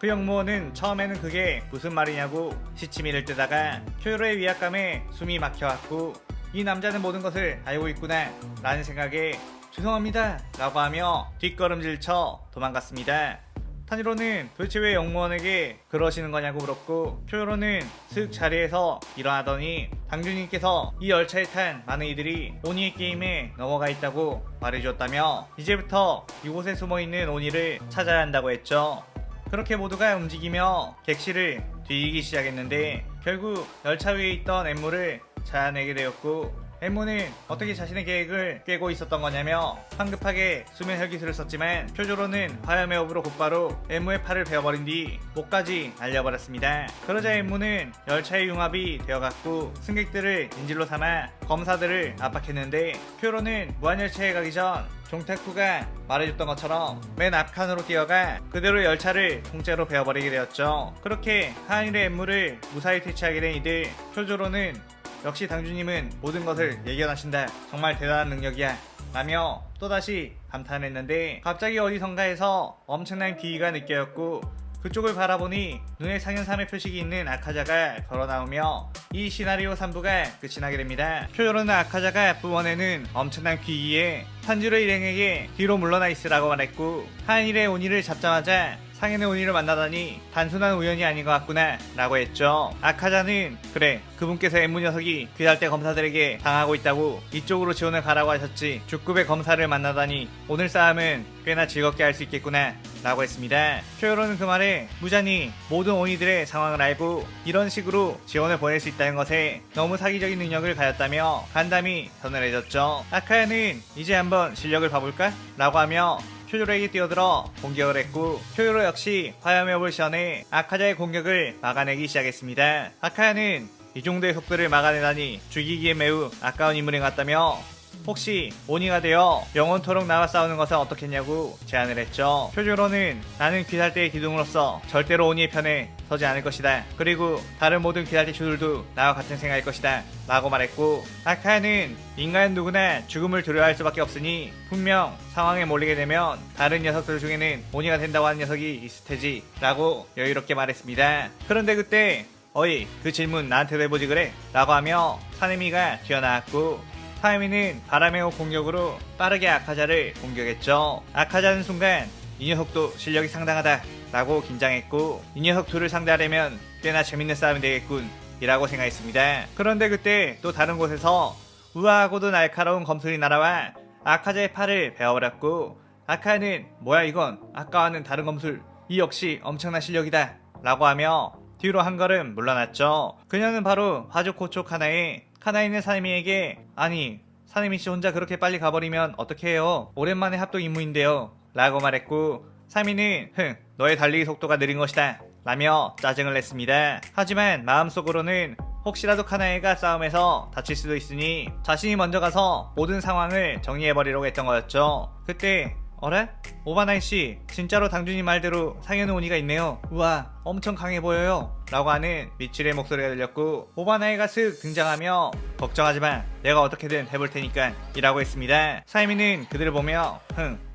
그 영무원은 처음에는 그게 무슨 말이냐고 시치미를 뜨다가 쿄로의 위압감에 숨이 막혀왔고, 이 남자는 모든 것을 알고 있구나 라는 생각에 죄송합니다 라고 하며 뒷걸음질 쳐 도망갔습니다. 탄지로는 도대체 왜 영무원에게 그러시는 거냐고 물었고, 쿄로는 슥 자리에서 일어나더니 당주님께서 이 열차에 탄 많은 이들이 오니의 게임에 넘어가 있다고 말해주었다며 이제부터 이곳에 숨어있는 오니를 찾아야 한다고 했죠. 그렇게 모두가 움직이며 객실을 뒤이기 시작했는데, 결국 열차 위에 있던 엠무를 찾아내게 되었고, 엠무는 어떻게 자신의 계획을 깨고 있었던 거냐며 황급하게 수면 혈기술을 썼지만 쿄조로는 화염의 호흡으로 곧바로 엠무의 팔을 베어버린 뒤 목까지 날려버렸습니다. 그러자 엠무는 열차의 융합이 되어갔고 승객들을 인질로 삼아 검사들을 압박했는데, 쿄로는 무한열차에 가기 전 종타쿠가 말해줬던 것처럼 맨 앞칸으로 뛰어가 그대로 열차를 통째로 베어버리게 되었죠. 그렇게 하한일의 엠무를 무사히 퇴치하게 된 이들, 쿄조로는 역시 당주님은 모든 것을 예견하신다. 정말 대단한 능력이야. 라며 또다시 감탄했는데, 갑자기 어디선가에서 엄청난 기이가 느껴졌고, 그쪽을 바라보니 눈에 상현삼의 표식이 있는 아카자가 걸어나오며 이 시나리오 3부가 끝이 나게 됩니다. 쿄요로는 아카자가 뿜어내는 엄청난 기이에 탄지로 일행에게 뒤로 물러나 있으라고 말했고, 하한일의 오니를 잡자마자 상현의 오니를 만나다니 단순한 우연이 아닌 것 같구나 라고 했죠. 아카자는 그래 그분께서 엠무 녀석이 귀달대 검사들에게 당하고 있다고 이쪽으로 지원을 가라고 하셨지 죽급의 검사를 만나다니 오늘 싸움은 꽤나 즐겁게 할 수 있겠구나 라고 했습니다. 쿄요로는 그 말에 무자니 모든 오니들의 상황을 알고 이런 식으로 지원을 보낼 수 있다는 것에 너무 사기적인 능력을 가졌다며 간담이 선을 해줬죠. 아카야는 이제 한번 실력을 봐볼까? 라고 하며 쿄요로에게 뛰어들어 공격을 했고 쿄요로 역시 화염의 옵을 시연해 아카자의 공격을 막아내기 시작했습니다. 아카야는 이 정도의 속도를 막아내다니 죽이기에 매우 아까운 인물인 것 같다며 혹시 오니가 되어 영원토록 나와 싸우는 것은 어떻겠냐고 제안을 했죠. 쿄요로는 나는 귀살대의 기둥으로서 절대로 오니의 편에 서지 않을 것이다. 그리고 다른 모든 귀살대 주들도 나와 같은 생각일 것이다 라고 말했고 아카야는 인간 누구나 죽음을 두려워할 수밖에 없으니 분명 상황에 몰리게 되면 다른 녀석들 중에는 오니가 된다고 하는 녀석이 있을 테지 라고 여유롭게 말했습니다. 그런데 그때 어이 그 질문 나한테도 해보지 그래? 라고 하며 사네미가 튀어나왔고 사네미는 바람의 호 공격으로 빠르게 아카자를 공격했죠. 아카자는 순간 이 녀석도 실력이 상당하다 라고 긴장했고 이 녀석 둘을 상대하려면 꽤나 재밌는 싸움이 되겠군 이라고 생각했습니다. 그런데 그때 또 다른 곳에서 우아하고도 날카로운 검술이 날아와 아카자의 팔을 베어버렸고 아카야는 뭐야 이건 아까와는 다른 검술 이 역시 엄청난 실력이다 라고 하며 뒤로 한 걸음 물러났죠. 그녀는 바로 화조코초 카나이는 사네미에게 아니 사네미씨 혼자 그렇게 빨리 가버리면 어떡해요 오랜만에 합동 임무인데요 라고 말했고 사미는 너의 달리기 속도가 느린 것이다 라며 짜증을 냈습니다. 하지만 마음속으로는 혹시라도 카나에가 싸움에서 다칠 수도 있으니 자신이 먼저 가서 모든 상황을 정리해버리려고 했던 거였죠. 그때 어라? 오바나이씨 진짜로 당준이 말대로 상현의 오니가 있네요. 우와 엄청 강해 보여요 라고 하는 미치리의 목소리가 들렸고 오바나이가 슥 등장하며 걱정하지마 내가 어떻게든 해볼 테니까 이라고 했습니다. 사이미는 그들을 보며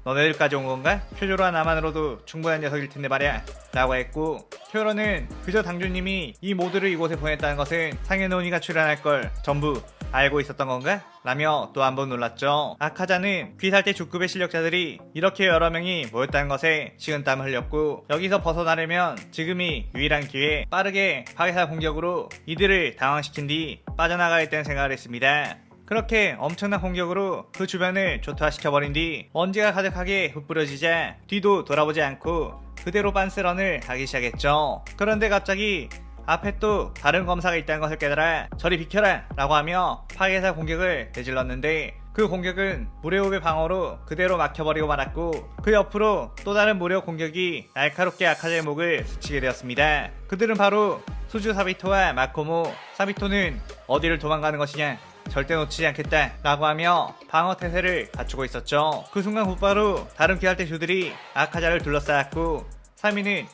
너네들까지 온 건가? 쿄요로와 나만으로도 충분한 녀석일 텐데 말이야 라고 했고 쿄요로는 그저 당준님이 이 모두를 이곳에 보냈다는 것은 상현의 오니가 출연할 걸 전부 알고 있었던 건가? 라며 또 한 번 놀랐죠. 아카자는 귀살대 주급의 실력자들이 이렇게 여러 명이 모였다는 것에 식은땀을 흘렸고 여기서 벗어나려면 지금이 유일한 기회 빠르게 파괴사 공격으로 이들을 당황시킨 뒤 빠져나가야겠다는 생각을 했습니다. 그렇게 엄청난 공격으로 그 주변을 조토화시켜버린 뒤 먼지가 가득하게 흩뿌려지자 뒤도 돌아보지 않고 그대로 빤스런을 하기 시작했죠. 그런데 갑자기 앞에 또 다른 검사가 있다는 것을 깨달아 저리 비켜라 라고 하며 파괴사 공격을 내질렀는데 그 공격은 무례호흡의 방어로 그대로 막혀버리고 말았고 그 옆으로 또 다른 무례호 공격이 날카롭게 아카자의 목을 스치게 되었습니다. 그들은 바로 수주 사비토와 마코모. 사비토는 어디를 도망가는 것이냐 절대 놓치지 않겠다 라고 하며 방어 태세를 갖추고 있었죠. 그 순간 곧바로 다른 귀할대 주들이 아카자를 둘러싸았고 사미는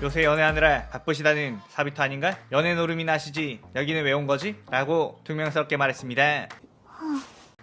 요새 연애하느라 바쁘시다는 사비토 아닌가? 연애 노름이나 하시지 여기는 왜 온 거지? 라고 퉁명스럽게 말했습니다.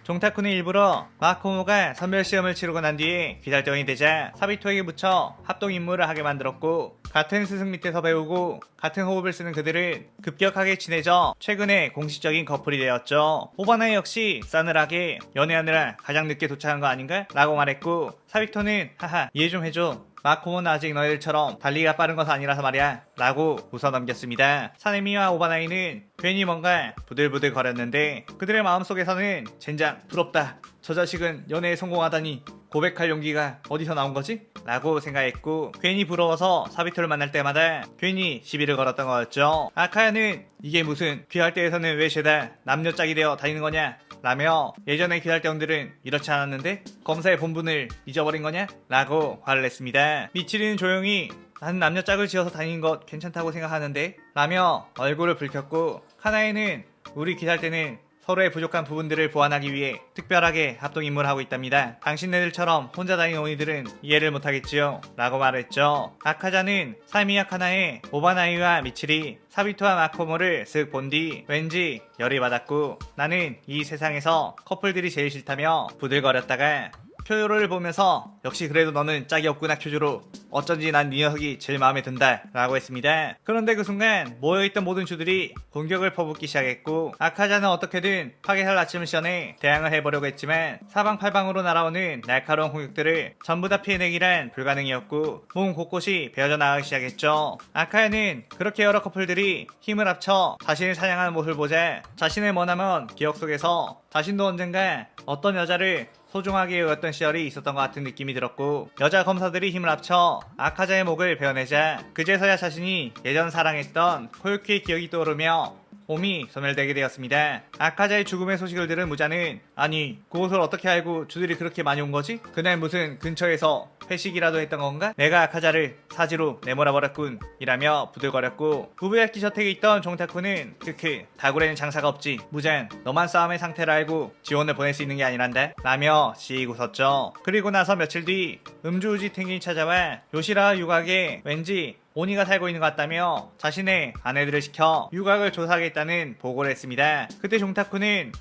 종타쿠는 일부러 마코모가 선별시험을 치르고 난 뒤에 귀달대원이 되자 사비토에게 묻혀 합동 임무를 하게 만들었고 같은 스승 밑에서 배우고 같은 호흡을 쓰는 그들은 급격하게 친해져 최근에 공식적인 커플이 되었죠. 오바나이 역시 싸늘하게 연애하느라 가장 늦게 도착한 거 아닌가? 라고 말했고 사비토는 하하 이해 좀 해줘 마코모는 아직 너희들처럼 달리기가 빠른 것은 아니라서 말이야 라고 웃어넘겼습니다. 사네미와 오바나이는 괜히 뭔가 부들부들 거렸는데 그들의 마음속에서는 젠장 부럽다 저 자식은 연애에 성공하다니 고백할 용기가 어디서 나온 거지? 라고 생각했고 괜히 부러워서 사비토를 만날 때마다 괜히 시비를 걸었던 거였죠. 아카야는 이게 무슨 귀할대에서는 왜 죄다 남녀 짝이 되어 다니는 거냐 라며 예전의 귀할대원들은 이렇지 않았는데 검사의 본분을 잊어버린 거냐? 라고 화를 냈습니다. 미치리는 조용히 난 남녀 짝을 지어서 다니는 것 괜찮다고 생각하는데 라며 얼굴을 붉혔고 카나에는 우리 귀할대는 서로의 부족한 부분들을 보완하기 위해 특별하게 합동 임무를 하고 있답니다. 당신네들처럼 혼자 다니는 오니들은 이해를 못하겠지요 라고 말했죠. 아카자는 사미야 카나에 오바나이와 미치리 사비토와 마코모를 쓱 본 뒤 왠지 열이 받았고 나는 이 세상에서 커플들이 제일 싫다며 부들거렸다가 쿄조로를 보면서 역시 그래도 너는 짝이 없구나 쿄조로. 어쩐지 난 네 녀석이 제일 마음에 든다 라고 했습니다. 그런데 그 순간 모여있던 모든 주들이 공격을 퍼붓기 시작했고 아카자는 어떻게든 파괴할 아침을 시전해 대항을 해보려고 했지만 사방팔방으로 날아오는 날카로운 공격들을 전부 다 피해내기란 불가능이었고 몸 곳곳이 베어져 나가기 시작했죠. 아카야는 그렇게 여러 커플들이 힘을 합쳐 자신을 사냥하는 모습을 보자 자신의 머나먼 기억 속에서 자신도 언젠가 어떤 여자를 소중하게 여겼던 시절이 있었던 것 같은 느낌이 들었고 여자 검사들이 힘을 합쳐 아카자의 목을 베어내자 그제서야 자신이 예전 사랑했던 코유키의 기억이 떠오르며 몸이 소멸되게 되었습니다. 아카자의 죽음의 소식을 들은 무자는 아니 그곳을 어떻게 알고 주들이 그렇게 많이 온 거지? 그날 무슨 근처에서 회식이라도 했던 건가? 내가 아카자를 사지로 내몰아버렸군 이라며 부들거렸고 부부야키 저택에 있던 종타쿠는 크크 다굴에는 장사가 없지 무잔 너만 싸움의 상태를 알고 지원을 보낼 수 있는 게 아니란다 라며 씩 웃었죠. 그리고 나서 며칠 뒤 음주우지 탱gin이 찾아와 요시라 유각에 왠지 오니가 살고 있는 것 같다며 자신의 아내들을 시켜 유각을 조사하겠다는 보고를 했습니다. 그때 종타쿠는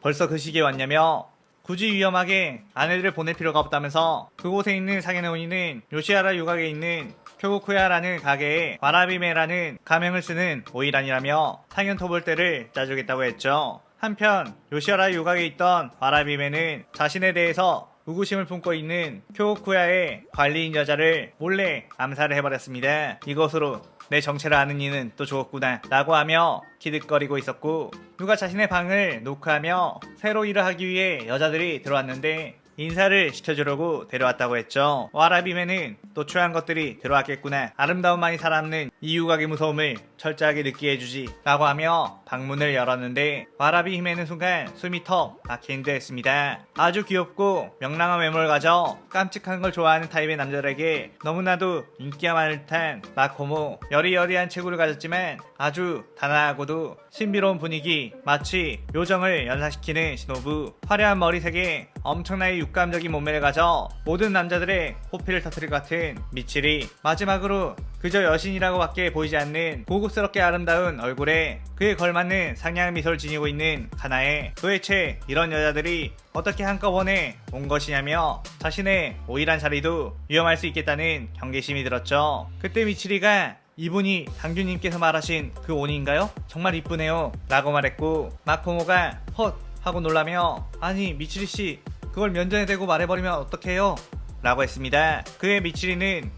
벌써 그 시기에 왔냐며 굳이 위험하게 아내들을 보낼 필요가 없다면서 그곳에 있는 상현의 오니는 요시하라 유각에 있는 쿄고쿠야라는 가게에 와라비메라는 가명을 쓰는 오이란이라며 상현 토벌대를 짜주겠다고 했죠. 한편 요시하라 유각에 있던 와라비메는 자신에 대해서 의구심을 품고 있는 쿄고쿠야의 관리인 여자를 몰래 암살을 해버렸습니다. 이것으로 내 정체를 아는 이는 또 죽었구나 라고 하며 기득거리고 있었고 누가 자신의 방을 노크하며 새로 일을 하기 위해 여자들이 들어왔는데 인사를 시켜주려고 데려왔다고 했죠. 와라비메는 또 취한 것들이 들어왔겠구나. 아름다움만이 살아남는 이 유각의 무서움을 철저하게 느끼게 해주지 라고 하며 방문을 열었는데 와라비 히메는 순간 숨이 턱 막힌 듯 했습니다. 아주 귀엽고 명랑한 외모를 가져 깜찍한 걸 좋아하는 타입의 남자들에게 너무나도 인기가 많을 듯한 마코모. 여리여리한 체구를 가졌지만 아주 단아하고도 신비로운 분위기, 마치 요정을 연상시키는 시노부. 화려한 머리색에 엄청나게 육감적인 몸매를 가져 모든 남자들의 호피를 터뜨릴 것 같은 미치리. 마지막으로 그저 여신이라고 밖에 보이지 않는 고급스럽게 아름다운 얼굴에 그에 걸맞는 상냥한 미소를 지니고 있는 카나에 도대체 이런 여자들이 어떻게 한꺼번에 온 것이냐며 자신의 오일한 자리도 위험할 수 있겠다는 경계심이 들었죠. 그때 미치리가 이분이 당규님께서 말하신 그 오니인가요? 정말 이쁘네요 라고 말했고 마코모가 헛 하고 놀라며 아니 미치리씨 그걸 면전에 대고 말해버리면 어떡해요? 라고 했습니다. 그의 미치리는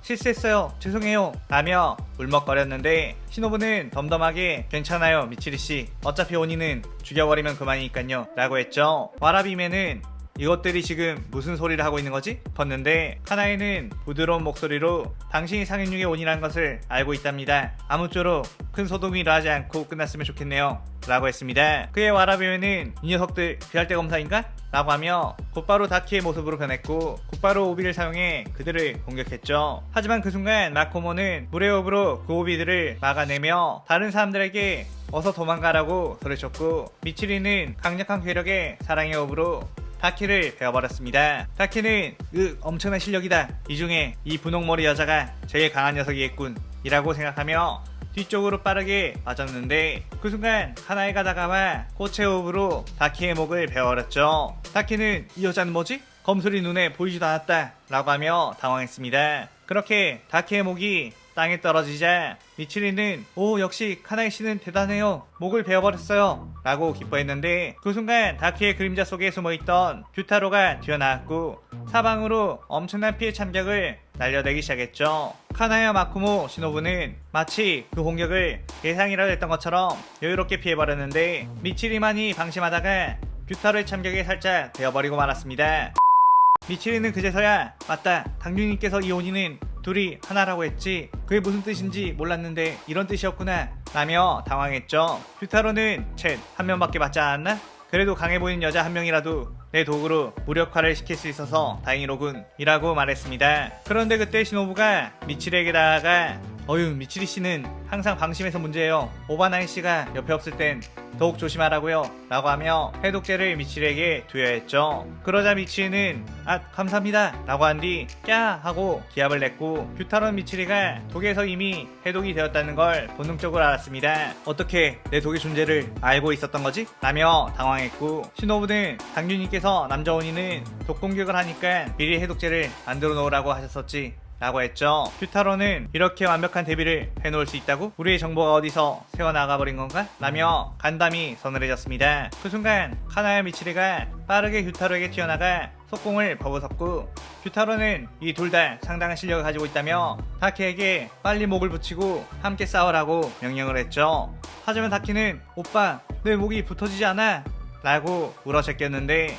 실수했어요 죄송해요 라며 울먹거렸는데 시노부는 덤덤하게 괜찮아요 미치리씨 어차피 오니는 죽여버리면 그만이니깐요 라고 했죠. 와라비메는 이것들이 지금 무슨 소리를 하고 있는 거지? 싶었는데 카나에는 부드러운 목소리로 당신이 상현육의 온이라는 것을 알고 있답니다. 아무쪼록 큰 소동이 일어나지 않고 끝났으면 좋겠네요 라고 했습니다. 그의 와라비메는 이 녀석들 비할대 검사인가? 라고 하며 곧바로 다키의 모습으로 변했고 곧바로 오비를 사용해 그들을 공격했죠. 하지만 그 순간 마코모는 물의 호흡으로 그 오비들을 막아내며 다른 사람들에게 어서 도망가라고 소리쳤고 미치리는 강력한 괴력의 사랑의 호흡으로 다키를 베어버렸습니다. 다키는 엄청난 실력이다. 이 중에 이 분홍머리 여자가 제일 강한 녀석이겠군 이라고 생각하며 뒤쪽으로 빠르게 맞았는데 그 순간 카나에가 다가와 꽃의 호흡으로 다키의 목을 베어버렸죠. 다키는 이 여자는 뭐지? 검술이 눈에 보이지도 않았다 라고 하며 당황했습니다. 그렇게 다키의 목이 땅에 떨어지자 미치리는 오 역시 카나이 씨는 대단해요 목을 베어버렸어요 라고 기뻐했는데 그 순간 다키의 그림자 속에 숨어있던 규타로가 튀어나왔고 사방으로 엄청난 피해 참격을 날려대기 시작했죠. 카나야 마코모 시노부는 마치 그 공격을 예상이라도 했던 것처럼 여유롭게 피해버렸는데 미치리만이 방심하다가 규타로의 참격에 살짝 베어버리고 말았습니다. 미치리는 그제서야 맞다 당주님께서 이 오니는 둘이 하나라고 했지 그게 무슨 뜻인지 몰랐는데 이런 뜻이었구나 라며 당황했죠. 규타로는 한 명밖에 맞지 않았나? 그래도 강해 보이는 여자 한 명이라도 내 도구로 무력화를 시킬 수 있어서 다행이로군 이라고 말했습니다. 그런데 그때 시노부가 미치리에게 다가가 어휴, 미치리 씨는 항상 방심해서 문제예요. 오바나이 씨가 옆에 없을 땐 더욱 조심하라고요 라고 하며 해독제를 미치리에게 투여했죠. 그러자 미치리는 아 감사합니다 라고 한 뒤 꺄 하고 기합을 냈고 규타로는 미치리가 독에서 이미 해독이 되었다는 걸 본능적으로 알았습니다. 어떻게 내 독의 존재를 알고 있었던 거지? 라며 당황했고, 시노부는 당준님께서 남자 오니는 독 공격을 하니까 미리 해독제를 만들어 놓으라고 하셨었지 라고 했죠. 규타로는 이렇게 완벽한 대비를 해놓을 수 있다고? 우리의 정보가 어디서 새어나가버린 건가? 라며 간담이 서늘해졌습니다. 그 순간 카나야 미치리가 빠르게 규타로에게 튀어나가 속공을 버거섰고, 규타로는 이 둘 다 상당한 실력을 가지고 있다며 다키에게 빨리 목을 붙이고 함께 싸우라고 명령을 했죠. 하지만 다키는 오빠 내 목이 붙어지지 않아 라고 울어제꼈는데,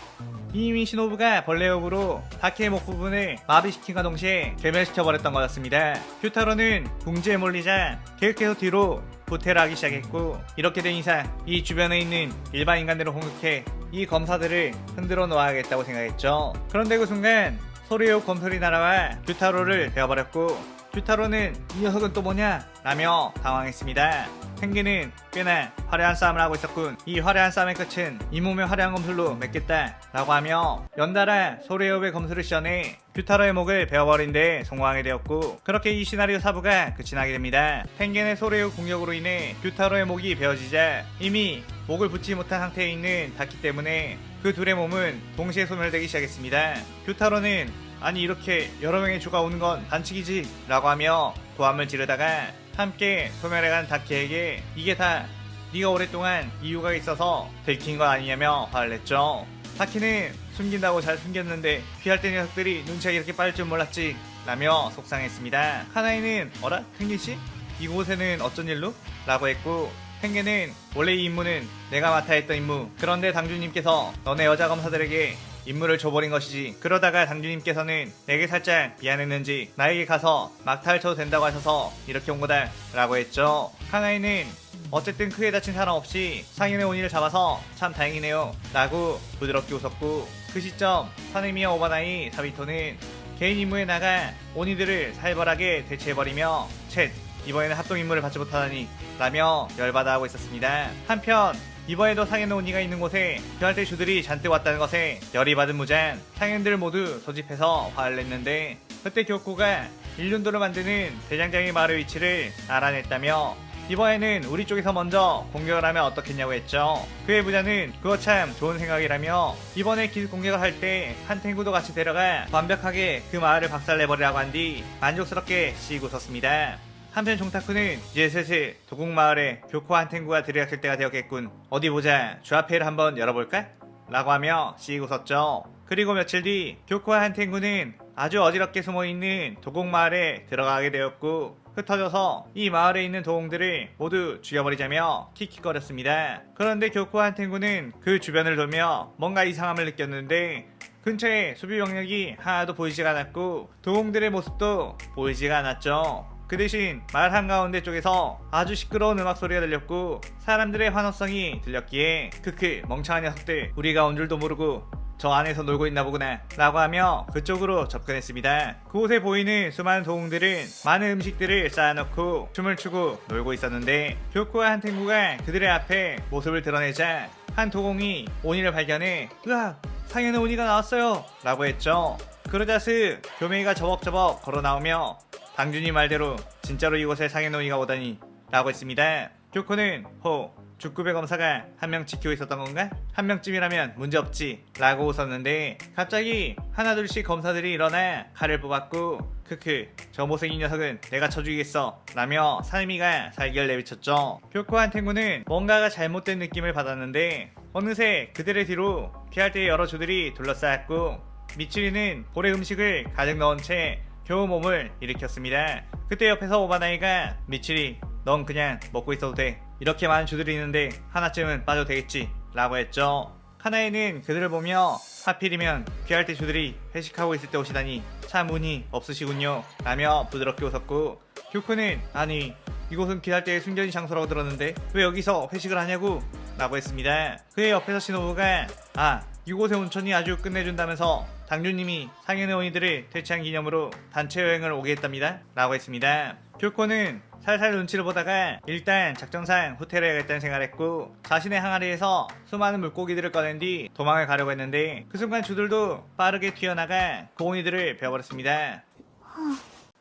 이미 시노부가 벌레업으로 다키의 목 부분을 마비시킨과 동시에 괴멸시켜버렸던 거였습니다. 규타로는 궁지에 몰리자 계속해서 뒤로 후퇴를 하기 시작했고, 이렇게 된 이상 이 주변에 있는 일반 인간들을 공격해 이 검사들을 흔들어 놓아야겠다고 생각했죠. 그런데 그 순간 소리요 검소리 날아와 규타로를 베어버렸고, 규타로는 이 녀석은 또 뭐냐? 라며 당황했습니다. 탱기는 꽤나 화려한 싸움을 하고 있었군. 이 화려한 싸움의 끝은 이 몸의 화려한 검술로 맺겠다 라고 하며 연달아 소레오의 검술을 시전해 규타로의 목을 베어버린 데 성공하게 되었고, 그렇게 이 시나리오 4부가 끝이 나게 됩니다. 탱겐의 소레오 공격으로 인해 규타로의 목이 베어지자 이미 목을 붙이지 못한 상태에 있는 다키 때문에 그 둘의 몸은 동시에 소멸되기 시작했습니다. 규타로는 아니 이렇게 여러 명의 주가 오는 건 반칙이지 라고 하며 고함을 지르다가 함께 소멸해간 다키에게 이게 다 네가 오랫동안 이유가 있어서 들킨 거 아니냐며 화를 냈죠. 다키는 숨긴다고 잘 숨겼는데 피할 때 녀석들이 눈치가 이렇게 빠를 줄 몰랐지 라며 속상했습니다. 카나이는 어라? 탱겐씨? 이곳에는 어쩐 일로? 라고 했고, 탱겐은 원래 이 임무는 내가 맡아야 했던 임무, 그런데 당주님께서 너네 여자 검사들에게 임무를 줘버린 것이지. 그러다가 당주님께서는 내게 살짝 미안했는지 나에게 가서 막타를 쳐도 된다고 하셔서 이렇게 온 거다 라고 했죠. 카나이는 어쨌든 크게 다친 사람 없이 상인의 오니를 잡아서 참 다행이네요 라고 부드럽게 웃었고, 그 시점 사네미와 오바나이 사비토는 개인 임무에 나가 오니들을 살벌하게 대체해버리며 쳇 이번에는 합동 임무를 받지 못하다니 라며 열받아 하고 있었습니다. 한편 이번에도 상인의 오니가 있는 곳에 별대 주들이 잔뜩 왔다는 것에 열이 받은 무장 상인들 모두 소집해서 화를 냈는데, 그때 교코가 일륜도를 만드는 대장장이 마을의 위치를 알아냈다며 이번에는 우리 쪽에서 먼저 공격을 하면 어떻겠냐고 했죠. 그의 부자는 그거 참 좋은 생각이라며 이번에 기습 공격을 할 때 한탱구도 같이 데려가 완벽하게 그 마을을 박살내버리라고 한 뒤 만족스럽게 씩 웃었습니다. 한편 종타쿠는 이제 슬슬 도곡마을에 교코 한탱구가 들이닥칠 때가 되었겠군. 어디 보자, 주합회를 한번 열어볼까? 라고 하며 씩 웃었죠. 그리고 며칠 뒤 교코와 한탱구는 아주 어지럽게 숨어있는 도곡마을에 들어가게 되었고, 흩어져서 이 마을에 있는 도공들을 모두 죽여버리자며 킥킥거렸습니다. 그런데 교코와 한탱구는 그 주변을 돌며 뭔가 이상함을 느꼈는데 근처에 수비 병력이 하나도 보이지가 않았고 도공들의 모습도 보이지가 않았죠. 그 대신 마을 한가운데 쪽에서 아주 시끄러운 음악 소리가 들렸고 사람들의 환호성이 들렸기에 크크 멍청한 녀석들, 우리가 온 줄도 모르고 저 안에서 놀고 있나 보구나 라고 하며 그쪽으로 접근했습니다. 그곳에 보이는 수많은 도공들은 많은 음식들을 쌓아놓고 춤을 추고 놀고 있었는데 교코와 한탱구가 그들의 앞에 모습을 드러내자 한 도공이 오니를 발견해 으악! 상현의 오니가 나왔어요 라고 했죠. 그러자 슥 교메이가 저벅저벅 걸어 나오며 당준이 말대로 진짜로 이곳에 상현의 오니가 오다니 라고 했습니다. 교코는 호 죽구배 검사가 한 명 지키고 있었던 건가? 한 명쯤이라면 문제없지 라고 웃었는데 갑자기 하나둘씩 검사들이 일어나 칼을 뽑았고 크크 저 못생긴 녀석은 내가 쳐주겠어 라며 사내미가 살결 내비쳤죠. 교코와 한탱구는 뭔가가 잘못된 느낌을 받았는데 어느새 그들의 뒤로 피할 때의 여러 조들이 둘러싸였고 미츠리는 볼에 음식을 가득 넣은 채 겨우 몸을 일으켰습니다. 그때 옆에서 오바나이가 미츠리 넌 그냥 먹고 있어도 돼. 이렇게 많은 주들이 있는데 하나쯤은 빠져도 되겠지 라고 했죠. 카나에는 그들을 보며 하필이면 피할 때 주들이 회식하고 있을 때 오시다니 참 운이 없으시군요 라며 부드럽게 웃었고 교코는 아니 이곳은 피할 때의 숨겨진 장소라고 들었는데 왜 여기서 회식을 하냐고 라고 했습니다. 그의 옆에서 시노부가 아 이곳의 온천이 아주 끝내준다면서 당주님이 상현의 온이들을 퇴치한 기념으로 단체 여행을 오게 했답니다 라고 했습니다. 교코는 살살 눈치를 보다가 일단 작정상 호텔에 가겠다는 생각을 했고 자신의 항아리에서 수많은 물고기들을 꺼낸 뒤 도망을 가려고 했는데 그 순간 주들도 빠르게 튀어나가 고온이들을 베어버렸습니다.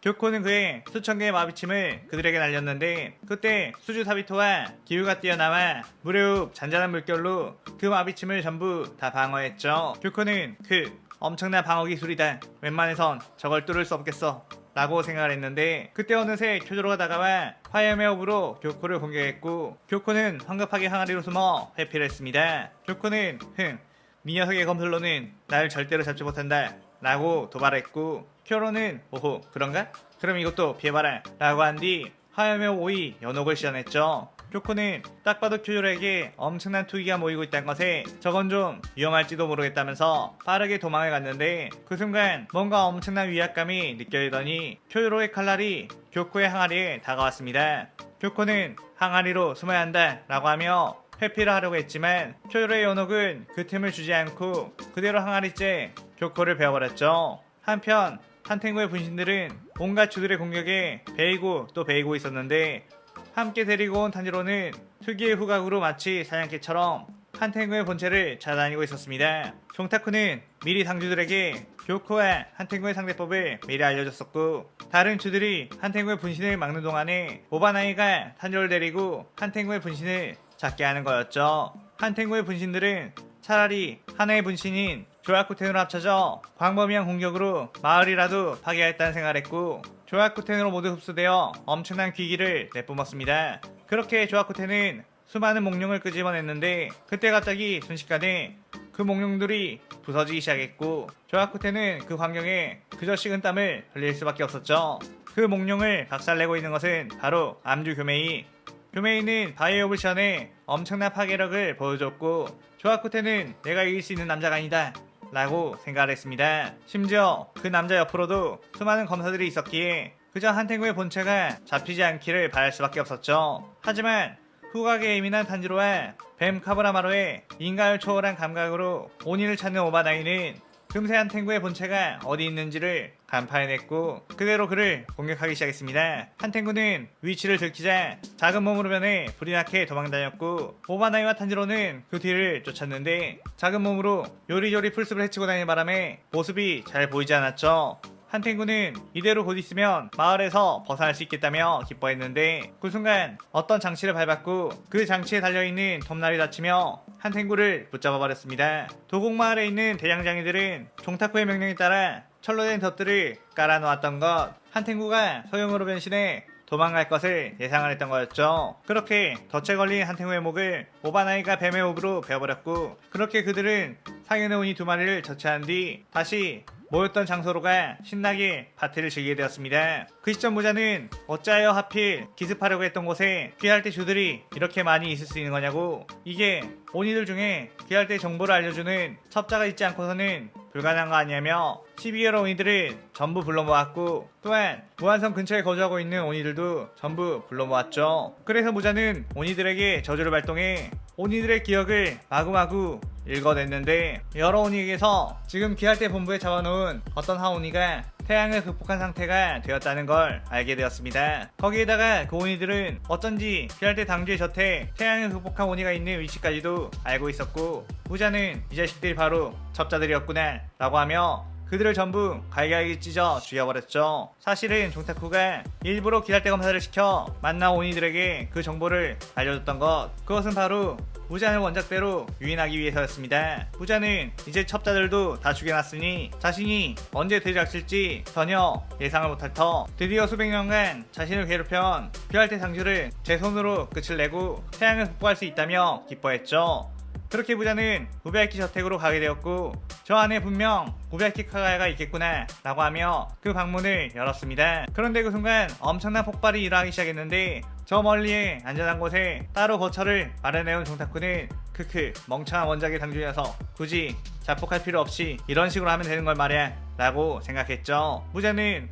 교코는 그의 수천 개의 마비침을 그들에게 날렸는데 그때 수주 사비토와 기후가 뛰어나와 물의 흡 잔잔한 물결로 그 마비침을 전부 다 방어했죠. 교코는 그 엄청난 방어 기술이다. 웬만해선 저걸 뚫을 수 없겠어. 라고 생각을 했는데 그때 어느새 쿄조로가 다가와 화염의 호흡으로 교코를 공격했고 교코는 황급하게 항아리로 숨어 회피를 했습니다. 교코는 네 녀석의 검술로는 날 절대로 잡지 못한다 라고 도발했고 쿄로는 오호 그런가? 그럼 이것도 피해봐라 라고 한 뒤 화염의 오이 연옥을 시전했죠. 교코는 딱 봐도 쿄조로에게 엄청난 투기가 모이고 있다는 것에 저건 좀 위험할지도 모르겠다면서 빠르게 도망을 갔는데 그 순간 뭔가 엄청난 위압감이 느껴지더니 쿄조로의 칼날이 교코의 항아리에 다가왔습니다. 교코는 항아리로 숨어야 한다 라고 하며 회피를 하려고 했지만 쿄조로의 연옥은 그 틈을 주지 않고 그대로 항아리째 교코를 베어버렸죠. 한편 한탱구의 분신들은 온갖 주들의 공격에 베이고 또 베이고 있었는데 함께 데리고 온 탄지로는 특유의 후각으로 마치 사냥개처럼 한탱구의 본체를 찾아다니고 있었습니다. 종타쿠는 미리 당주들에게 교코와 한탱구의 상대법을 미리 알려줬었고 다른 주들이 한탱구의 분신을 막는 동안에 오바나이가 탄지로를 데리고 한탱구의 분신을 잡게 하는 거였죠. 한탱구의 분신들은 차라리 하나의 분신인 조야쿠텐으로 합쳐져 광범위한 공격으로 마을이라도 파괴했다는 생각을 했고 조야쿠텐으로 모두 흡수되어 엄청난 귀기를 내뿜었습니다. 그렇게 조야쿠텐은 수많은 몽룡을 끄집어냈는데 그때 갑자기 순식간에 그 몽룡들이 부서지기 시작했고 조야쿠텐은 그 광경에 그저 식은땀을 흘릴 수밖에 없었죠. 그 몽룡을 박살내고 있는 것은 바로 암주 교메이. 교메이는 바이오 옵션에 엄청난 파괴력을 보여줬고 조아쿠테는 내가 이길 수 있는 남자가 아니다 라고 생각을 했습니다. 심지어 그 남자 옆으로도 수많은 검사들이 있었기에 그저 한탱구의 본체가 잡히지 않기를 바랄 수밖에 없었죠. 하지만 후각에 예민한 탄지로와 뱀 카브라마로의 인간을 초월한 감각으로 오니를 찾는 오바나이는 금세 한탱구의 본체가 어디 있는지를 간파해냈고 그대로 그를 공격하기 시작했습니다. 한탱구는 위치를 들키자 작은 몸으로 변해 불이 나게 도망다녔고 오바나이와 탄지로는 그 뒤를 쫓았는데 작은 몸으로 요리조리 풀숲을 헤치고 다니는 바람에 모습이 잘 보이지 않았죠. 한탱구는 이대로 곧 있으면 마을에서 벗어날 수 있겠다며 기뻐했는데 그 순간 어떤 장치를 밟았고 그 장치에 달려있는 돔날이 다치며 한탱구를 붙잡아버렸습니다. 도곡마을에 있는 대장장이들은 종타쿠의 명령에 따라 철로 된 덫들을 깔아놓았던 것, 한탱구가 소형으로 변신해 도망갈 것을 예상을 했던 거였죠. 그렇게 덫에 걸린 한탱구의 목을 오바나이가 뱀의 호흡으로 베어버렸고 그렇게 그들은 상현의 오니 2마리를 처치한 뒤 다시 모였던 장소로가 신나게 파티를 즐기게 되었습니다. 그 시점 모자는 어찌하여 하필 기습하려고 했던 곳에 귀할 때 주들이 이렇게 많이 있을 수 있는 거냐고, 이게 오니들 중에 귀할 때 정보를 알려주는 첩자가 있지 않고서는 불가능한 거 아니냐며 12여러 오니들을 전부 불러 모았고 또한 무한성 근처에 거주하고 있는 오니들도 전부 불러 모았죠. 그래서 모자는 오니들에게 저주를 발동해 오니들의 기억을 마구마구 읽어냈는데 여러 오니에게서 지금 귀할 때 본부에 잡아놓은 어떤 한 오니가 태양을 극복한 상태가 되었다는 걸 알게 되었습니다. 거기에다가 그 오니들은 어쩐지 귀할 때 당주의 곁에 태양을 극복한 오니가 있는 위치까지도 알고 있었고 부자는 이 자식들이 바로 첩자들이었구나 라고 하며 그들을 전부 갈갈이 찢어 죽여버렸죠. 사실은 종타쿠가 일부러 기랄대 검사를 시켜 만나 오니들에게 그 정보를 알려줬던 것, 그것은 바로 부자는 원작대로 유인하기 위해서였습니다. 부자는 이제 첩자들도 다 죽여놨으니 자신이 언제 들이닥칠지 전혀 예상을 못할 터 드디어 수백 년간 자신을 괴롭혀온 귀할대 당주를 제 손으로 끝을 내고 태양을 극복할 수 있다며 기뻐했죠. 그렇게 부자는 우베야키 저택으로 가게 되었고 저 안에 분명 우베야키 카가야가 있겠구나 라고 하며 그 방문을 열었습니다. 그런데 그 순간 엄청난 폭발이 일어나기 시작했는데 저 멀리에 안전한 곳에 따로 거처를 마련해온 종타쿠는 크크 멍청한 원작의 당주 녀석, 굳이 자폭할 필요 없이 이런 식으로 하면 되는 걸 말이야 라고 생각했죠. 무자는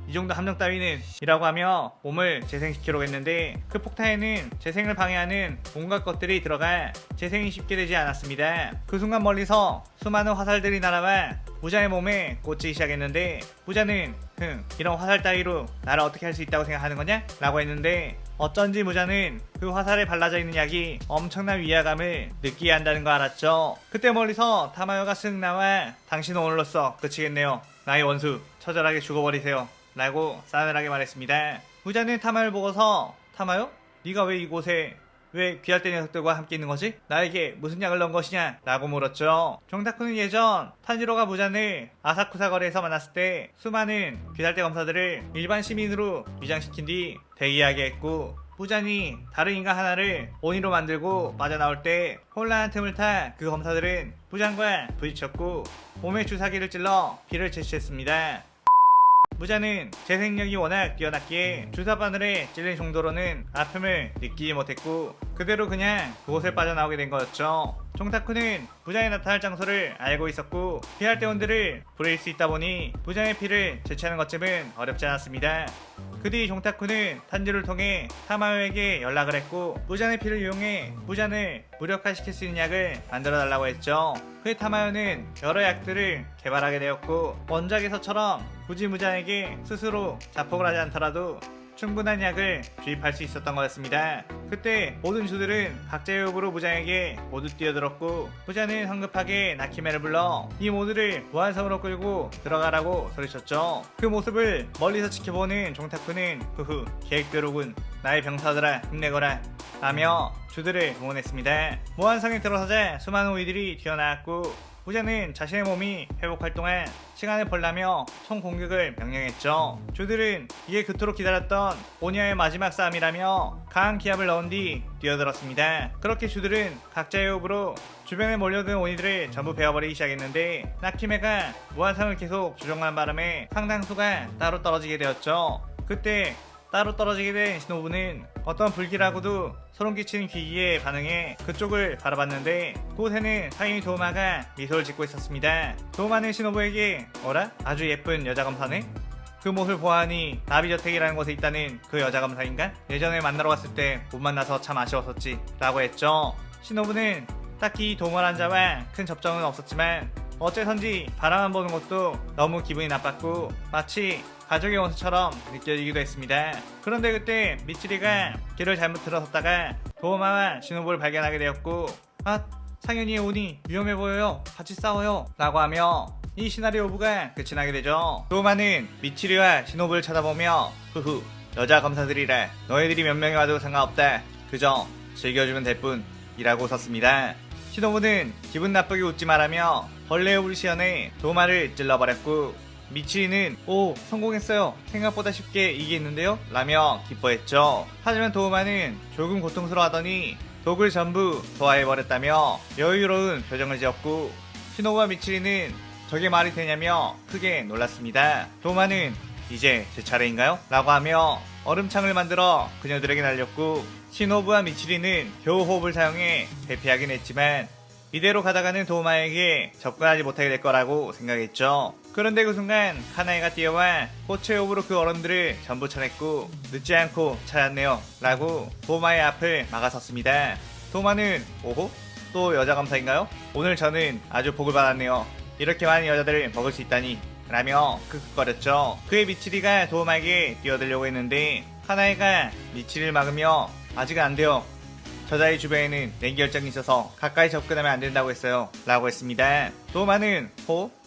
이 정도 함정 따위는 이라고 하며 몸을 재생시키려고 했는데 그 폭탄에는 재생을 방해하는 온갖 것들이 들어가 재생이 쉽게 되지 않았습니다. 그 순간 멀리서 수많은 화살들이 날아와 무자의 몸에 꽂히기 시작했는데 무자는 이런 화살 따위로 나를 어떻게 할 수 있다고 생각하는 거냐? 라고 했는데 어쩐지 무자는 그 화살에 발라져 있는 약이 엄청난 위화감을 느끼게 한다는 거 알았죠. 그때 멀리서 타마요가 쓱 나와 당신은 오늘로써 끝이겠네요. 나의 원수 처절하게 죽어버리세요. 라고 싸늘하게 말했습니다. 무자는 타마요를 보고서 타마요? 네가 왜 이곳에 왜 귀할 때 녀석들과 함께 있는 거지? 나에게 무슨 약을 넣은 것이냐? 라고 물었죠. 정타쿠는 예전 탄지로가 무잔을 아사쿠사 거리에서 만났을 때 수많은 귀할 때 검사들을 일반 시민으로 위장시킨 뒤 대기하게 했고 무잔이 다른 인간 하나를 온이로 만들고 빠져나올 때 혼란한 틈을 타 그 검사들은 무잔과 부딪혔고 몸에 주사기를 찔러 피를 채취했습니다. 무자는 재생력이 워낙 뛰어났기에 주사바늘에 찔린 정도로는 아픔을 느끼지 못했고 그대로 그냥 그곳을 빠져나오게 된 거였죠. 종타쿠는 무자의 나타날 장소를 알고 있었고 피할 대원들을 부릴 수 있다 보니 무자의 피를 제치하는 것쯤은 어렵지 않았습니다. 그 뒤 종타쿠는 탄지를 통해 타마요에게 연락을 했고 무잔의 피를 이용해 무잔을 무력화시킬 수 있는 약을 만들어 달라고 했죠. 그의 타마요는 여러 약들을 개발하게 되었고 원작에서처럼 굳이 무잔에게 스스로 자폭을 하지 않더라도 충분한 약을 주입할 수 있었던 거였습니다. 그때 모든 주들은 각자의 욕으로 무장에게 모두 뛰어들었고 무장은 성급하게 나키메를 불러 이 모두를 무한성으로 끌고 들어가라고 소리쳤죠. 그 모습을 멀리서 지켜보는 종타쿠는 후후 계획대로군 나의 병사들아 힘내거라 라며 주들을 응원했습니다. 무한성에 들어서자 수많은 우이들이 튀어나왔고 무자는 자신의 몸이 회복할 동안 시간을 벌라며 총 공격을 명령했죠. 주들은 이게 그토록 기다렸던 오니아의 마지막 싸움이라며 강한 기합을 넣은 뒤 뛰어들었습니다. 그렇게 주들은 각자의 호흡으로 주변에 몰려든 오니들을 전부 베어버리기 시작했는데 나키메가 무한상을 계속 조종한 바람에 상당수가 따로 떨어지게 되었죠. 그때 따로 떨어지게 된 시노부는 어떤 불길하고도 소름 끼치는 기기에 반응해 그쪽을 바라봤는데 그곳에는 상인이 도우마가 미소를 짓고 있었습니다. 도우마는 시노부에게 어라? 아주 예쁜 여자 검사네? 그 모습을 보아하니 나비저택이라는 곳에 있다는 그 여자 검사인가? 예전에 만나러 갔을 때 못 만나서 참 아쉬웠었지 라고 했죠. 시노부는 딱히 도우마란 자와 큰 접점은 없었지만 어째선지 바라만 보는 것도 너무 기분이 나빴고 마치 가족의 원수처럼 느껴지기도 했습니다. 그런데 그때 미츠리가 길을 잘못 들어섰다가 도우마와 시노부를 발견하게 되었고 상현이의 운이 위험해 보여요. 같이 싸워요. 라고 하며 이 시나리오부가 끝이 나게 되죠. 도우마는 미츠리와 시노부를 쳐다보며 후후 여자 검사들이라 너희들이 몇 명이 와도 상관없다. 그저 즐겨주면 될 뿐이라고 썼습니다. 시노부는 기분 나쁘게 웃지 말라며 벌레의 울시연에 도우마를 찔러버렸고 미치리는 오 성공했어요 생각보다 쉽게 이기겠는데요? 라며 기뻐했죠. 하지만 도우마는 조금 고통스러워하더니 독을 전부 소화해버렸다며 여유로운 표정을 지었고 시노부와 미치리는 저게 말이 되냐며 크게 놀랐습니다. 도우마는 이제 제 차례인가요? 라고 하며 얼음창을 만들어 그녀들에게 날렸고 시노부와 미치리는 겨우 호흡을 사용해 대피하긴 했지만 이대로 가다가는 도우마에게 접근하지 못하게 될 거라고 생각했죠. 그런데 그 순간 카나이가 뛰어와 꽃의 호흡으로 그 얼음들을 전부 쳐냈고 늦지 않고 찾았네요 라고 도우마의 앞을 막아섰습니다. 도우마는 오호? 또 여자 검사인가요? 오늘 저는 아주 복을 받았네요. 이렇게 많은 여자들을 먹을 수 있다니 라며 끄끄거렸죠. 그의 미치리가 도우마에게 뛰어들려고 했는데 카나이가 미치리를 막으며 아직은 안 돼요. 저자의 주변에는 냉결정이 있어서 가까이 접근하면 안 된다고 했어요 라고 했습니다. 도우마는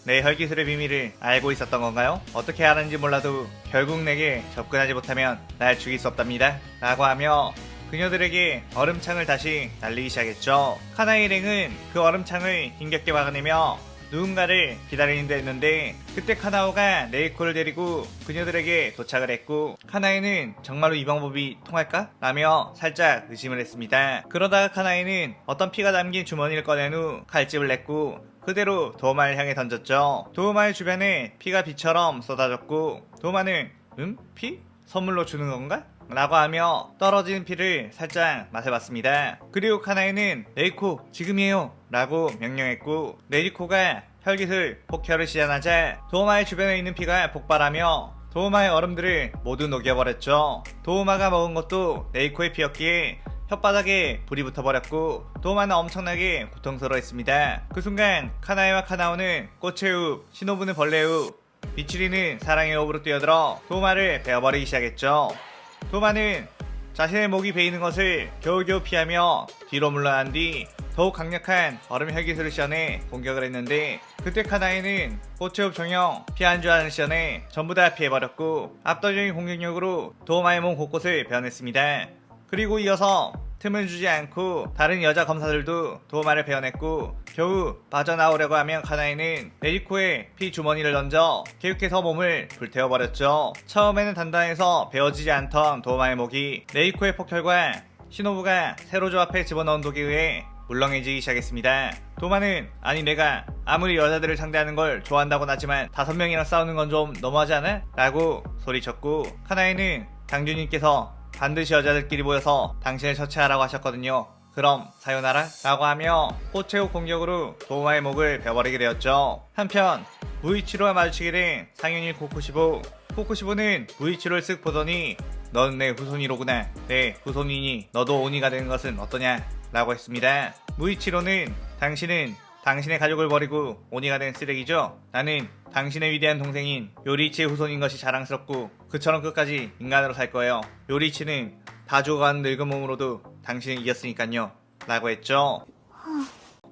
내 혈기술의 비밀을 알고 있었던 건가요? 어떻게 알았는지 몰라도 결국 내게 접근하지 못하면 날 죽일 수 없답니다 라고 하며 그녀들에게 얼음창을 다시 날리기 시작했죠. 카나이 일행은 그 얼음창을 힘겹게 막아내며 누군가를 기다리는 데 했는데 그때 카나오가 네이코를 데리고 그녀들에게 도착을 했고 카나이는 정말로 이 방법이 통할까? 라며 살짝 의심을 했습니다. 그러다가 카나이는 어떤 피가 담긴 주머니를 꺼낸 후 칼집을 냈고 그대로 도우마를 향해 던졌죠. 도우마의 주변에 피가 비처럼 쏟아졌고 도우마는 피? 선물로 주는 건가? 라고 하며 떨어지는 피를 살짝 마셔봤습니다. 그리고 카나이는 네이코 지금이에요 라고 명령했고 네이코가 혈기술 폭혈을 시전하자 도우마의 주변에 있는 피가 폭발하며 도우마의 얼음들을 모두 녹여버렸죠. 도우마가 먹은 것도 네이코의 피였기에 혓바닥에 불이 붙어버렸고 도우마는 엄청나게 고통스러워했습니다. 그 순간 카나에와 카나오는 꽃의 읍, 시노부는 벌레의 읍, 미츠리는 사랑의 읍으로 뛰어들어 도우마를 베어버리기 시작했죠. 도우마는 자신의 목이 베이는 것을 겨우겨우 피하며 뒤로 물러난 뒤 더욱 강력한 얼음 혈기술을 시전해 공격을 했는데 그때 카나에는 꽃의 읍 종영 피한 줄 아는 시전에 전부 다 피해버렸고 압도적인 공격력으로 도우마의 몸 곳곳을 베어냈습니다. 그리고 이어서 틈을 주지 않고 다른 여자 검사들도 도우마를 베어냈고 겨우 빠져나오려고 하면 카나에는 네리코에 피 주머니를 던져 계속해서 몸을 불태워버렸죠. 처음에는 단단해서 베어지지 않던 도우마의 목이 네리코의 폭혈과 시노부가 새로 조합해 집어넣은 독에 의해 물렁해지기 시작했습니다. 도우마는 아니 내가 아무리 여자들을 상대하는 걸 좋아한다고는 하지만 5명이랑 싸우는 건 좀 너무하지 않아? 라고 소리쳤고 카나에는 당주님께서 반드시 여자들끼리 모여서 당신을 처치하라고 하셨거든요. 그럼 사요나라? 라고 하며 꽃의 공격으로 도우마의 목을 베어버리게 되었죠. 한편 무이치로와 마주치게 된 상현일 코쿠시보. 코쿠시보는 무이치로를 쓱 보더니 넌 내 후손이로구나. 내 후손이니 너도 오니가 되는 것은 어떠냐? 라고 했습니다. 무이치로는 당신은 당신의 가족을 버리고 오니가 된 쓰레기죠. 나는 당신의 위대한 동생인 요리치의 후손인 것이 자랑스럽고 그처럼 끝까지 인간으로 살 거예요. 요리치는 다 죽어가는 늙은 몸으로도 당신을 이겼으니깐요. 라고 했죠.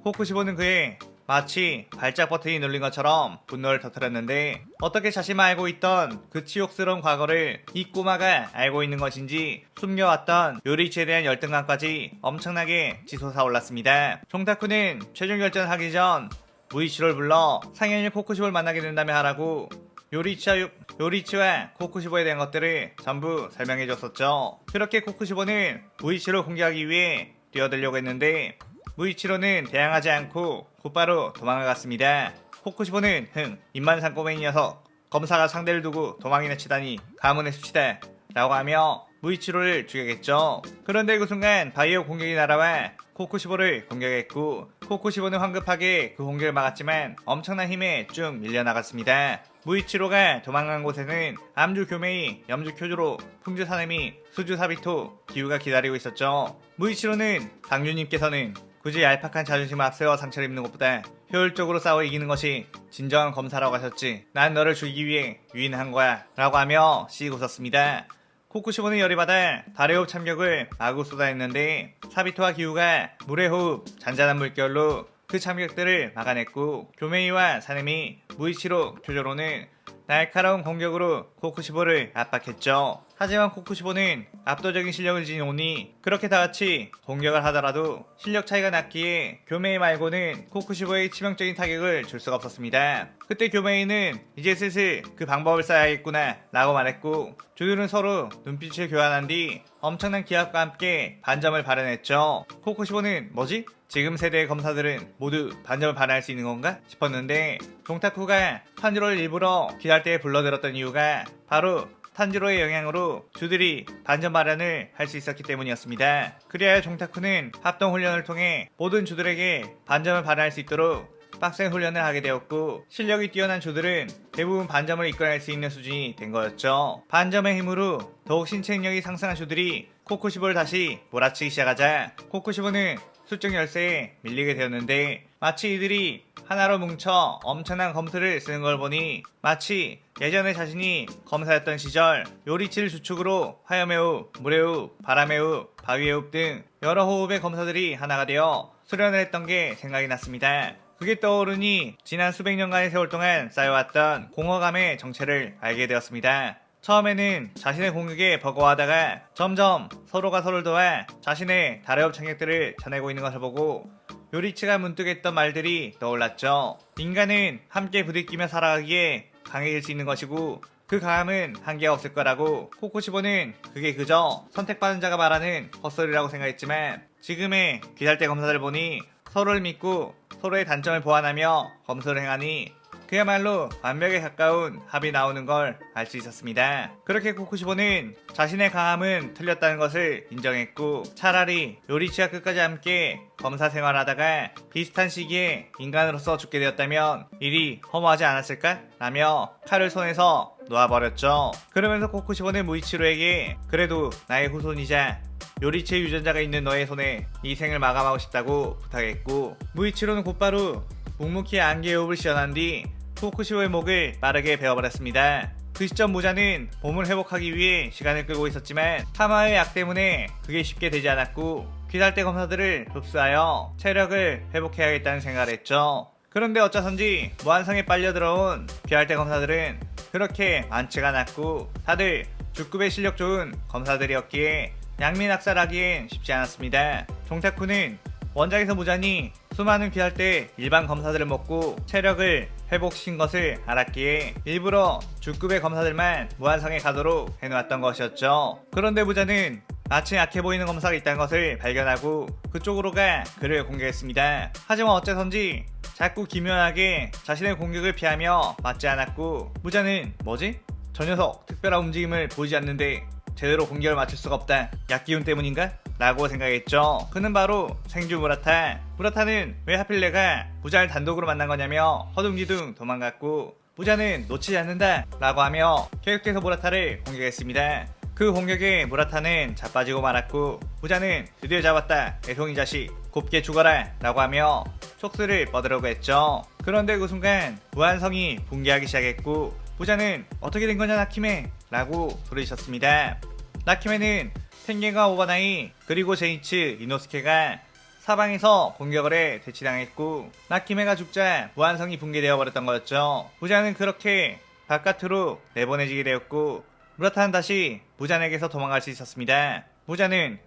코쿠시보는 그의 마치 발작 버튼이 눌린 것처럼 분노를 터뜨렸는데 어떻게 자신만 알고 있던 그 치욕스러운 과거를 이 꼬마가 알고 있는 것인지 숨겨왔던 요리치에 대한 열등감까지 엄청나게 치솟아 올랐습니다. 종타쿠는 최종 결전을 하기 전 무이치로를 불러 상현일 코쿠시보를 만나게 된다며 하라고 요리치와 코쿠시보에 대한 것들을 전부 설명해줬었죠. 그렇게 코쿠시보는 무이치로를 공격하기 위해 뛰어들려고 했는데 무이치로는 대항하지 않고 곧바로 도망을 갔습니다. 코쿠시보는 입만 산꼬맹이 녀석, 검사가 상대를 두고 도망이나 치다니 가문의 수치다 라고 하며 무이치로를 죽여겠죠. 그런데 그 순간 바이오 공격이 날아와 코쿠시보를 공격했고 코쿠시보는 황급하게 그 공격을 막았지만 엄청난 힘에 쭉 밀려나갔습니다. 무이치로가 도망간 곳에는 암주 교메이, 염주 쿄주로, 풍주 사네미, 수주 사비토, 기우가 기다리고 있었죠. 무이치로는 당주님께서는 굳이 얄팍한 자존심을 앞세워 상처를 입는 것보다 효율적으로 싸워 이기는 것이 진정한 검사라고 하셨지. 난 너를 죽이기 위해 유인한 거야 라고 하며 씩 웃었습니다. 코쿠시보는 열이 받아 달의 호흡 참격을 마구 쏟아냈는데 사비토와 기우가 물의 호흡, 잔잔한 물결로 그 참격들을 막아냈고 교메이와 사네미, 무이치로, 쿄조로는 날카로운 공격으로 코쿠시보를 압박했죠. 하지만 코쿠시보는 압도적인 실력을 지닌 오니 그렇게 다같이 공격을 하더라도 실력 차이가 났기에 교메이 말고는 코쿠시보의 치명적인 타격을 줄 수가 없었습니다. 그때 교메이는 이제 슬슬 그 방법을 써야겠구나 라고 말했고 두들은 서로 눈빛을 교환한 뒤 엄청난 기합과 함께 반점을 발현했죠. 코쿠시보는 뭐지? 지금 세대의 검사들은 모두 반점을 발휘할 수 있는 건가? 싶었는데 종타쿠가 탄지로를 일부러 기할 때에 불러들었던 이유가 바로 탄지로의 영향으로 주들이 반점 발현을 할 수 있었기 때문이었습니다. 그리하여 종타쿠는 합동훈련을 통해 모든 주들에게 반점을 발휘할 수 있도록 빡센 훈련을 하게 되었고 실력이 뛰어난 주들은 대부분 반점을 이끌어낼 수 있는 수준이 된 거였죠. 반점의 힘으로 더욱 신체 능력이 상승한 주들이 코쿠시보를 다시 몰아치기 시작하자 코쿠시보는 수적 열세에 밀리게 되었는데 마치 이들이 하나로 뭉쳐 엄청난 검수를 쓰는 걸 보니 마치 예전에 자신이 검사였던 시절 요리치를 주축으로 화염의 흡, 물의 흡, 바람의 흡, 바위의 흡 등 여러 호흡의 검사들이 하나가 되어 수련을 했던 게 생각이 났습니다. 그게 떠오르니 지난 수백 년간의 세월 동안 쌓여왔던 공허감의 정체를 알게 되었습니다. 처음에는 자신의 공격에 버거워하다가 점점 서로가 서로를 도와 자신의 다려업 창력들을 전해고 있는 것을 보고 요리치가 문득 했던 말들이 떠올랐죠. 인간은 함께 부딪히며 살아가기에 강해질 수 있는 것이고 그 강함은 한계가 없을 거라고 코쿠시보는 그게 그저 선택받은 자가 말하는 헛소리라고 생각했지만 지금의 귀살대 검사들을 보니 서로를 믿고 서로의 단점을 보완하며 검수를 행하니 그야말로 완벽에 가까운 합이 나오는 걸 알 수 있었습니다. 그렇게 코쿠시보는 자신의 강함은 틀렸다는 것을 인정했고 차라리 요리치와 끝까지 함께 검사 생활하다가 비슷한 시기에 인간으로서 죽게 되었다면 일이 허무하지 않았을까? 라며 칼을 손에서 놓아버렸죠. 그러면서 코쿠시보는 무이치로에게 그래도 나의 후손이자 요리체 유전자가 있는 너의 손에 이 생을 마감하고 싶다고 부탁했고, 무이치로는 곧바로 묵묵히 안개호흡을 시연한 뒤 코쿠시보의 목을 빠르게 베어버렸습니다. 그 시점 무자는 몸을 회복하기 위해 시간을 끌고 있었지만 타마의 약 때문에 그게 쉽게 되지 않았고, 귀달대 검사들을 흡수하여 체력을 회복해야겠다는 생각을 했죠. 그런데 어쩌선지 무한성에 빨려 들어온 귀할대 검사들은 그렇게 많지가 않았고 다들 주급의 실력 좋은 검사들이었기에 양민학살하기엔 쉽지 않았습니다. 종타쿠는 원작에서 무자니 수많은 귀할대 일반 검사들을 먹고 체력을 회복시킨 것을 알았기에 일부러 주급의 검사들만 무한성에 가도록 해놓았던 것이었죠. 그런데 무자는 마치 약해 보이는 검사가 있다는 것을 발견하고 그쪽으로 가 그를 공격했습니다. 하지만 어째선지 자꾸 기묘하게 자신의 공격을 피하며 맞지 않았고, 무자는 뭐지? 저 녀석 특별한 움직임을 보이지 않는데 제대로 공격을 맞출 수가 없다. 약기운 때문인가? 라고 생각했죠. 그는 바로 생주 무라타. 무라타는 왜 하필 내가 무자를 단독으로 만난 거냐며 허둥지둥 도망갔고, 무자는 놓치지 않는다 라고 하며 계속해서 무라타를 공격했습니다. 그 공격에 무라타는 자빠지고 말았고, 무자는 드디어 잡았다 애송이 자식 곱게 죽어라 라고 하며 촉수를 뻗으려고 했죠. 그런데 그 순간 무한성이 붕괴하기 시작했고, 무자는 어떻게 된 거냐 나키메 라고 부르셨습니다. 나키메는 텐겐과 오바나이 그리고 제이츠 이노스케가 사방에서 공격을 해 대치당했고, 나키메가 죽자 무한성이 붕괴되어 버렸던 거였죠. 무자는 그렇게 바깥으로 내보내지게 되었고, 무라타는 다시 무자에게서 도망갈 수 있었습니다. 무자는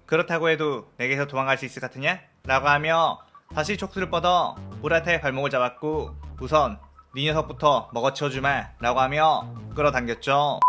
그렇다고 해도 내게서 도망갈 수 있을 것 같으냐? 라고 하며 다시 촉수를 뻗어 무라타의 발목을 잡았고, 우선 네 녀석부터 먹어치워주마 라고 하며 끌어당겼죠.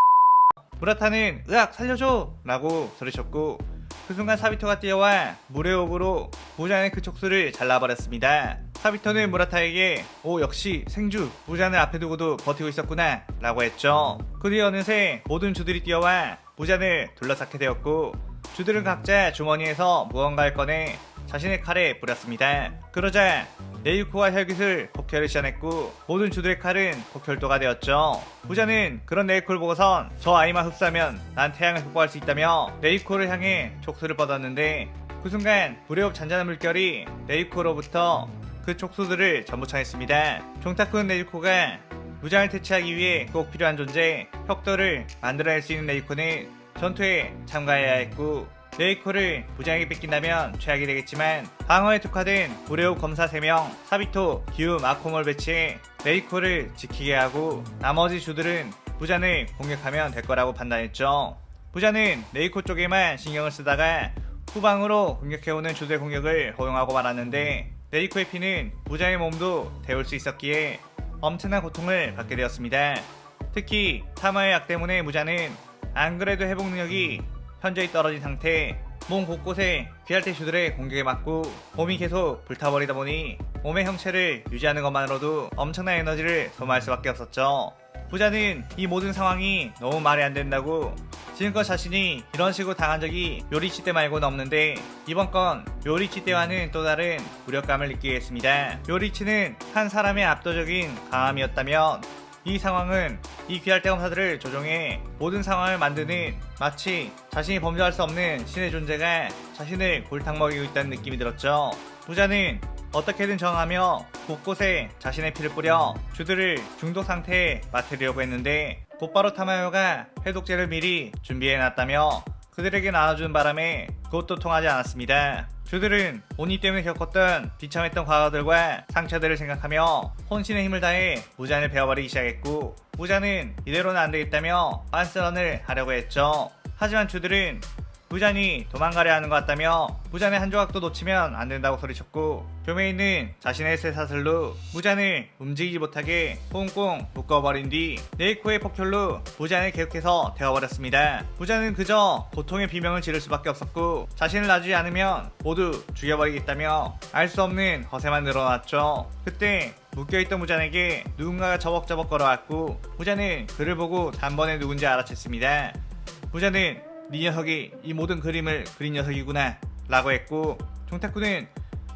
무라타는 으악 살려줘 라고 소리쳤고, 그 순간 사비토가 뛰어와 물의 호흡으로 무자의 그 촉수를 잘라버렸습니다. 사비토는 무라타에게 오 역시 생주 무자를 앞에 두고도 버티고 있었구나 라고 했죠. 그 뒤에 어느새 모든 주들이 뛰어와 무자를 둘러싸게 되었고, 주들은 각자 주머니에서 무언가를 꺼내 자신의 칼에 뿌렸습니다. 그러자 네유코와 혈깃을 폭혈을 시전했고 모든 주들의 칼은 폭혈도가 되었죠. 무자는 그런 네유코를 보고선 저 아이만 흡수하면 난 태양을 극복할 수 있다며 네유코를 향해 촉수를 뻗었는데, 그 순간 불의업 잔잔한 물결이 네유코로부터 그 촉수들을 전부 쳐냈습니다. 종타쿠는 네유코가 무장을 퇴치하기 위해 꼭 필요한 존재 혁도를 만들어낼 수 있는 네유코는 전투에 참가해야 했고, 네이코를 무장에게 뺏긴다면 최악이 되겠지만 방어에 특화된 불의호 검사 3명 사비토, 기우, 마코모를 배치해 네이코를 지키게 하고 나머지 주들은 부잔을 공격하면 될 거라고 판단했죠. 부잔은 네이코 쪽에만 신경을 쓰다가 후방으로 공격해오는 주들의 공격을 허용하고 말았는데, 네이코의 피는 부잔의 몸도 데울 수 있었기에 엄청난 고통을 받게 되었습니다. 특히 타마의 약 때문에 무자는 안 그래도 회복 능력이 현저히 떨어진 상태, 몸 곳곳에 귀할대 슈들의 공격에 맞고 몸이 계속 불타버리다 보니 몸의 형체를 유지하는 것만으로도 엄청난 에너지를 소모할 수밖에 없었죠. 부자는 이 모든 상황이 너무 말이 안 된다고 지금껏 자신이 이런 식으로 당한 적이 요리치 때 말고는 없는데 이번 건 요리치 때와는 또 다른 무력감을 느끼게 했습니다. 요리치는 한 사람의 압도적인 강함이었다면 이 상황은 이 귀할대 검사들을 조종해 모든 상황을 만드는 마치 자신이 범죄할 수 없는 신의 존재가 자신을 골탕 먹이고 있다는 느낌이 들었죠. 부자는 어떻게든 저항하며 곳곳에 자신의 피를 뿌려 주들을 중독 상태에 맡으려고 했는데 곧바로 타마요가 해독제를 미리 준비해놨다며 그들에게 나눠주는 바람에 그것도 통하지 않았습니다. 주들은 오니 때문에 겪었던 비참했던 과거들과 상처들을 생각하며 혼신의 힘을 다해 무잔을 베어버리기 시작했고, 무잔은 이대로는 안되겠다며 반스런을 하려고 했죠. 하지만 주들은 무잔이 도망가려 하는 것 같다며 무잔의 한 조각도 놓치면 안된다고 소리쳤고, 교매에 있는 자신의 쇠사슬로 무잔을 움직이지 못하게 꽁꽁 묶어버린 뒤 네이코의 폭혈로 무잔을 계속해서 태워버렸습니다. 무잔은 그저 고통의 비명을 지를 수밖에 없었고 자신을 놔주지 않으면 모두 죽여버리겠다며 알 수 없는 허세만 늘어났죠. 그때 묶여있던 무잔에게 누군가가 저벅저벅 걸어왔고 무잔은 그를 보고 단번에 누군지 알아챘습니다. 무잔은 네 녀석이 이 모든 그림을 그린 녀석이구나 라고 했고, 종타쿠는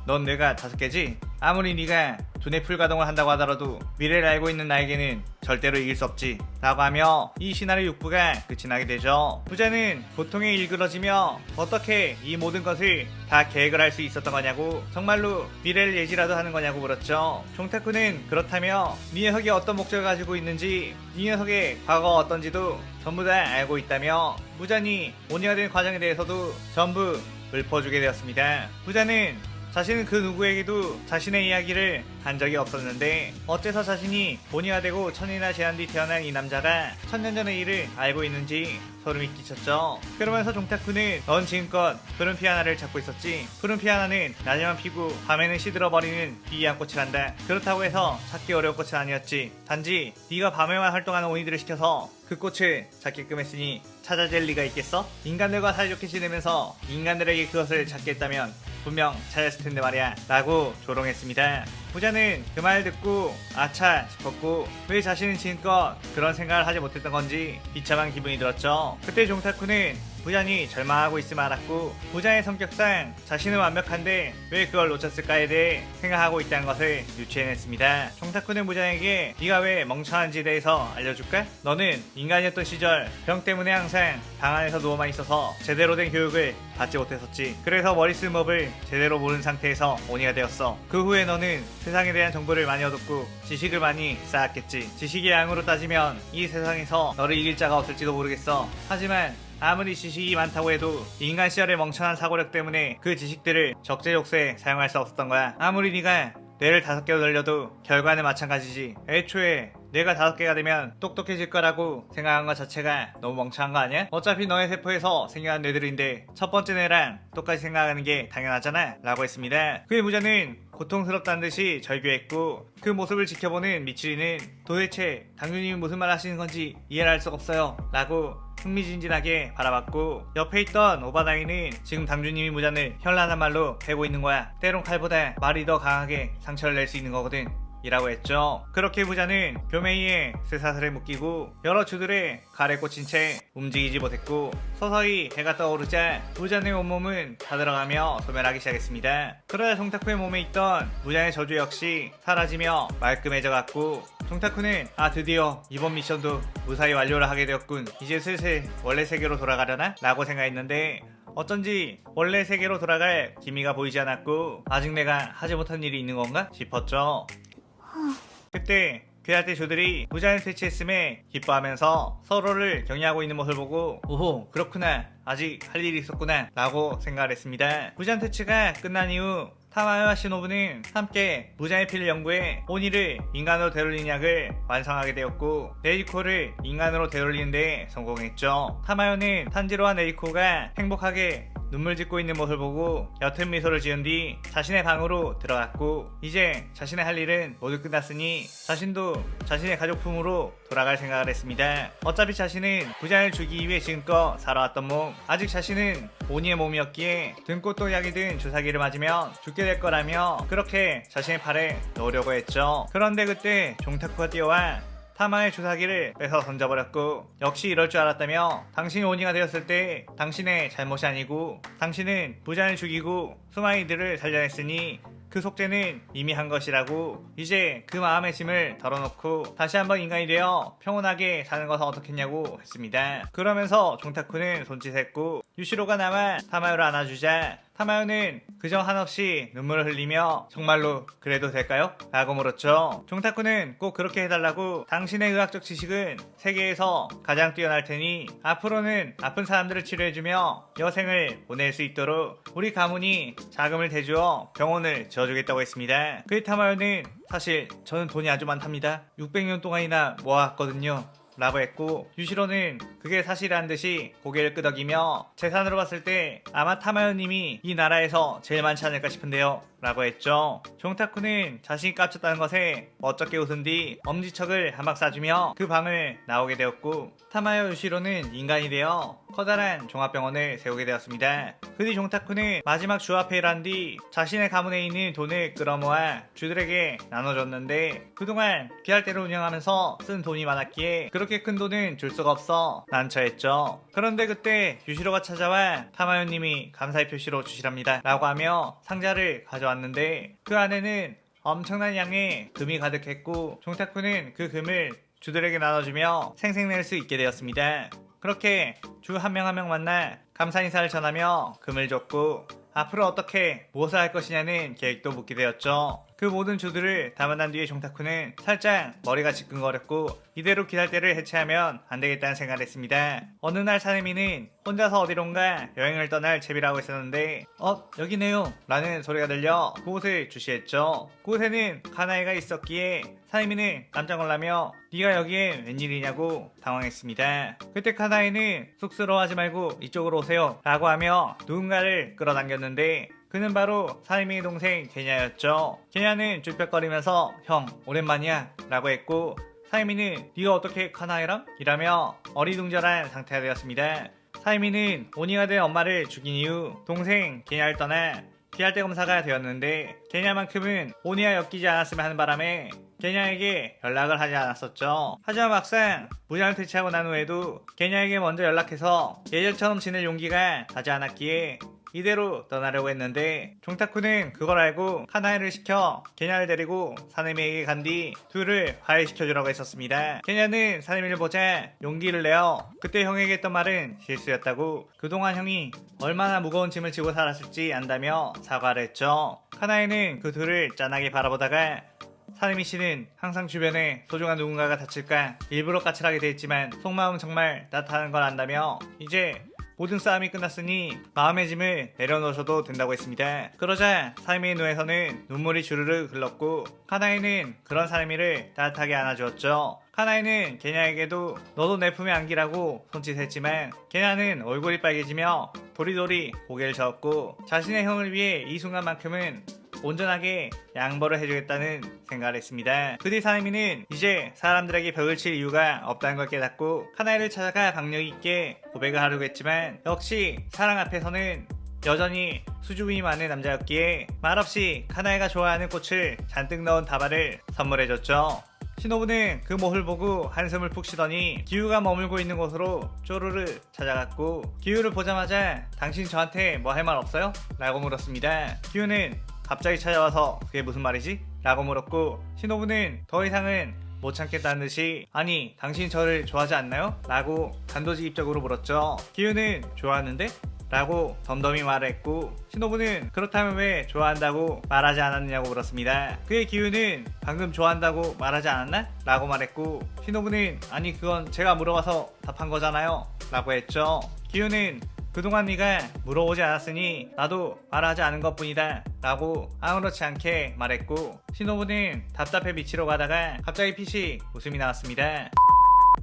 넌 뇌가 5개지? 아무리 네가 두뇌 풀가동을 한다고 하더라도 미래를 알고 있는 나에게는 절대로 이길 수 없지 라고 하며 이 시나리오 6부가 끝이 나게 되죠. 부자는 고통에 일그러지며 어떻게 이 모든 것을 다 계획을 할 수 있었던 거냐고, 정말로 미래를 예지라도 하는 거냐고 물었죠. 종타쿠는 그렇다며 이 녀석이 어떤 목적을 가지고 있는지, 이 녀석의 과거가 어떤지도 전부 다 알고 있다며 부자니 오니가 된 과정에 대해서도 전부 읊어주게 되었습니다. 부자는 자신은 그 누구에게도 자신의 이야기를 한 적이 없었는데 어째서 자신이 본이가 되고 천이나 지난 뒤 태어난 이 남자가 1000년 전의 일을 알고 있는지 소름이 끼쳤죠. 그러면서 종타쿠는 넌 지금껏 푸른 피아나를 찾고 있었지. 푸른 피아나는 낮에만 피고 밤에는 시들어버리는 비이한 꽃이란다. 그렇다고 해서 찾기 어려운 꽃은 아니었지. 단지 네가 밤에만 활동하는 오니들을 시켜서 그 꽃을 찾게끔 했으니 찾아낼 리가 있겠어? 인간들과 사이좋게 지내면서 인간들에게 그것을 찾겠다면 분명 찾았을 텐데 말이야 라고 조롱했습니다. 부자는 그 말 듣고 아차 싶었고 왜 자신은 지금껏 그런 생각을 하지 못했던 건지 비참한 기분이 들었죠. 그때 종타쿠는 부자니 절망하고 있음을 알았고 부자의 성격상 자신은 완벽한데 왜 그걸 놓쳤을까에 대해 생각하고 있다는 것을 유추해냈습니다. 종타쿠는 부자에게 네가 왜 멍청한지에 대해서 알려줄까? 너는 인간이었던 시절 병 때문에 항상 방 안에서 누워만 있어서 제대로 된 교육을 받지 못했었지. 그래서 머리 쓰는 법을 제대로 모르는 상태에서 오니가 되었어. 그 후에 너는 세상에 대한 정보를 많이 얻었고 지식을 많이 쌓았겠지. 지식의 양으로 따지면 이 세상에서 너를 이길 자가 없을지도 모르겠어. 하지만 아무리 지식이 많다고 해도 인간 시절의 멍청한 사고력 때문에 그 지식들을 적재적소에 사용할 수 없었던 거야. 아무리 네가 뇌를 5개로 늘려도 결과는 마찬가지지. 애초에 뇌가 5개가 되면 똑똑해질 거라고 생각한 것 자체가 너무 멍청한 거 아니야? 어차피 너의 세포에서 생겨난 뇌들인데 첫 번째 뇌랑 똑같이 생각하는 게 당연하잖아 라고 했습니다. 그의 부자는 고통스럽다는 듯이 절규했고 그 모습을 지켜보는 미츠리는 도대체 당주님이 무슨 말 하시는 건지 이해를 할 수가 없어요 라고 흥미진진하게 바라봤고 옆에 있던 오바나이는 지금 당주님이 무잔을 현란한 말로 패고 있는 거야. 때론 칼보다 말이 더 강하게 상처를 낼 수 있는 거거든 이라고 했죠. 그렇게 부자는 교메이에 쇠사슬에 묶이고 여러 주들에 칼에 꽂힌 채 움직이지 못했고 서서히 해가 떠오르자 부자의 온몸은 타들어가며 소멸하기 시작했습니다. 그러자 종타쿠의 몸에 있던 부자의 저주 역시 사라지며 말끔해져 갔고 종타쿠는 드디어 이번 미션도 무사히 완료를 하게 되었군. 이제 슬슬 원래 세계로 돌아가려나? 라고 생각했는데 어쩐지 원래 세계로 돌아갈 기미가 보이지 않았고 아직 내가 하지 못한 일이 있는 건가 싶었죠. 그때 괴할대 조들이 부자를 퇴치했음에 기뻐하면서 서로를 격려하고 있는 모습을 보고 오호 그렇구나 아직 할 일이 있었구나 라고 생각을 했습니다. 부자 퇴치가 끝난 이후 타마요와 시노부는 함께 무자의 피를 연구해 오니를 인간으로 되돌리는 약을 완성하게 되었고 네이코를 인간으로 되돌리는 데 성공했죠. 타마요는 탄지로와 네이코가 행복하게 눈물 짓고 있는 모습을 보고 옅은 미소를 지은 뒤 자신의 방으로 들어갔고 이제 자신의 할 일은 모두 끝났으니 자신도 자신의 가족품으로 돌아갈 생각을 했습니다. 어차피 자신은 부자를 주기 위해 지금껏 살아왔던 몸, 아직 자신은 오니의 몸이었기에 등꽃도 약이 든 주사기를 맞으면 죽게 될 거라며 그렇게 자신의 팔에 넣으려고 했죠. 그런데 그때 종타쿠가 뛰어와 타마의 주사기를 뺏어 던져버렸고 역시 이럴 줄 알았다며 당신이 오니가 되었을 때 당신의 잘못이 아니고 당신은 부자를 죽이고 수마이들을 살려냈으니 그 속죄는 이미 한 것이라고 이제 그 마음의 짐을 덜어놓고 다시 한번 인간이 되어 평온하게 사는 것은 어떻겠냐고 했습니다. 그러면서 종타쿠는 손짓했고 유시로가 남아 타마요를 안아주자 타마요는 그저 한없이 눈물을 흘리며 정말로 그래도 될까요? 라고 물었죠. 종타쿠는 꼭 그렇게 해달라고 당신의 의학적 지식은 세계에서 가장 뛰어날 테니 앞으로는 아픈 사람들을 치료해주며 여생을 보낼 수 있도록 우리 가문이 자금을 대주어 병원을 지어주겠다고 했습니다. 그의 타마요는 사실 저는 돈이 아주 많답니다. 600년 동안이나 모아왔거든요. 라고 했고 유시로는 그게 사실이란 듯이 고개를 끄덕이며 재산으로 봤을 때 아마 타마요님이 이 나라에서 제일 많지 않을까 싶은데요 라고 했죠. 종타쿠는 자신이 깝쳤다는 것에 멋쩍게 웃은 뒤 엄지척을 한 박 쏴주며 그 방을 나오게 되었고 타마요 유시로는 인간이 되어 커다란 종합병원을 세우게 되었습니다. 그 뒤 종타쿠는 마지막 주화폐를 한 뒤 자신의 가문에 있는 돈을 끌어모아 주들에게 나눠줬는데 그동안 귀할대를 운영하면서 쓴 돈이 많았기에 그렇게 그렇게 큰 돈은 줄 수가 없어 난처했죠. 그런데 그때 유시로가 찾아와 타마요님이 감사의 표시로 주시랍니다 라고 하며 상자를 가져왔는데 그 안에는 엄청난 양의 금이 가득했고 종타쿠는 그 금을 주들에게 나눠주며 생색낼 수 있게 되었습니다. 그렇게 주 한 명 한 명 만나 감사 인사를 전하며 금을 줬고 앞으로 어떻게 무엇을 할 것이냐는 계획도 묻게 되었죠. 그 모든 주들을 다 만난 뒤에 종타쿠는 살짝 머리가 지끈거렸고 이대로 기살대를 해체하면 안 되겠다는 생각을 했습니다. 어느 날 사내미는 혼자서 어디론가 여행을 떠날 채비를 하고 있었는데 여기네요 라는 소리가 들려 그곳을 주시했죠. 그곳에는 카나에가 있었기에 사내미는 깜짝 놀라며 네가 여기에 웬일이냐고 당황했습니다. 그때 카나에는 쑥스러워하지 말고 이쪽으로 오세요 라고 하며 누군가를 끌어당겼는데 그는 바로 사내미의 동생 게냐였죠. 게냐는 쭈뼛거리면서 형 오랜만이야 라고 했고 사이미는 네가 어떻게 카나에랑? 이라며 어리둥절한 상태가 되었습니다. 사이미는 오니가 된 엄마를 죽인 이후 동생 게냐를 떠나 기할대 검사가 되었는데 게냐만큼은 오니와 엮이지 않았으면 하는 바람에 게냐에게 연락을 하지 않았었죠. 하지만 막상 무장을 퇴치하고 난 후에도 게냐에게 먼저 연락해서 예전처럼 지낼 용기가 나지 않았기에 이대로 떠나려고 했는데 종타쿠는 그걸 알고 카나에를 시켜 게냐를 데리고 사내미에게 간 뒤 둘을 화해시켜주라고 했었습니다. 게냐는 사내미를 보자 용기를 내어 그때 형에게 했던 말은 실수였다고 그동안 형이 얼마나 무거운 짐을 지고 살았을지 안다며 사과를 했죠. 카나에는 그 둘을 짠하게 바라보다가 사내미 씨는 항상 주변에 소중한 누군가가 다칠까 일부러 까칠하게 돼 있지만 속마음은 정말 따뜻한 걸 안다며 이제 모든 싸움이 끝났으니 마음의 짐을 내려놓으셔도 된다고 했습니다. 그러자 사내미의 눈에서는 눈물이 주르르 흘렀고 카나에는 그런 사내미를 따뜻하게 안아주었죠. 카나에는 게냐에게도 너도 내 품에 안기라고 손짓했지만 게냐는 얼굴이 빨개지며 도리도리 고개를 저었고 자신의 형을 위해 이 순간만큼은 온전하게 양보를 해주겠다는 생각을 했습니다. 그 뒤 사내미는 이제 사람들에게 벽을 칠 이유가 없다는 걸 깨닫고 카나에를 찾아가 박력 있게 고백을 하려고 했지만 역시 사랑 앞에서는 여전히 수줍음이 많은 남자였기에 말없이 카나에가 좋아하는 꽃을 잔뜩 넣은 다발을 선물해줬죠. 시노부는 그 모습을 보고 한숨을 푹 쉬더니 기우가 머물고 있는 곳으로 쪼르르 찾아갔고 기우를 보자마자 당신 저한테 뭐 할 말 없어요? 라고 물었습니다. 기우는 갑자기 찾아와서 그게 무슨 말이지? 라고 물었고 시노부는 더 이상은 못 참겠다는 듯이 아니 당신 저를 좋아하지 않나요? 라고 단도직입적으로 물었죠. 기우는 좋아하는데? 라고 덤덤히 말했고 시노부는 그렇다면 왜 좋아한다고 말하지 않았느냐고 물었습니다. 그의 기우는 방금 좋아한다고 말하지 않았나? 라고 말했고 시노부는 아니 그건 제가 물어봐서 답한 거잖아요 라고 했죠. 기우는 그동안 네가 물어보지 않았으니 나도 말하지 않은 것뿐이다 라고 아무렇지 않게 말했고 시노부는 답답해 미치러 가다가 갑자기 피식 웃음이 나왔습니다.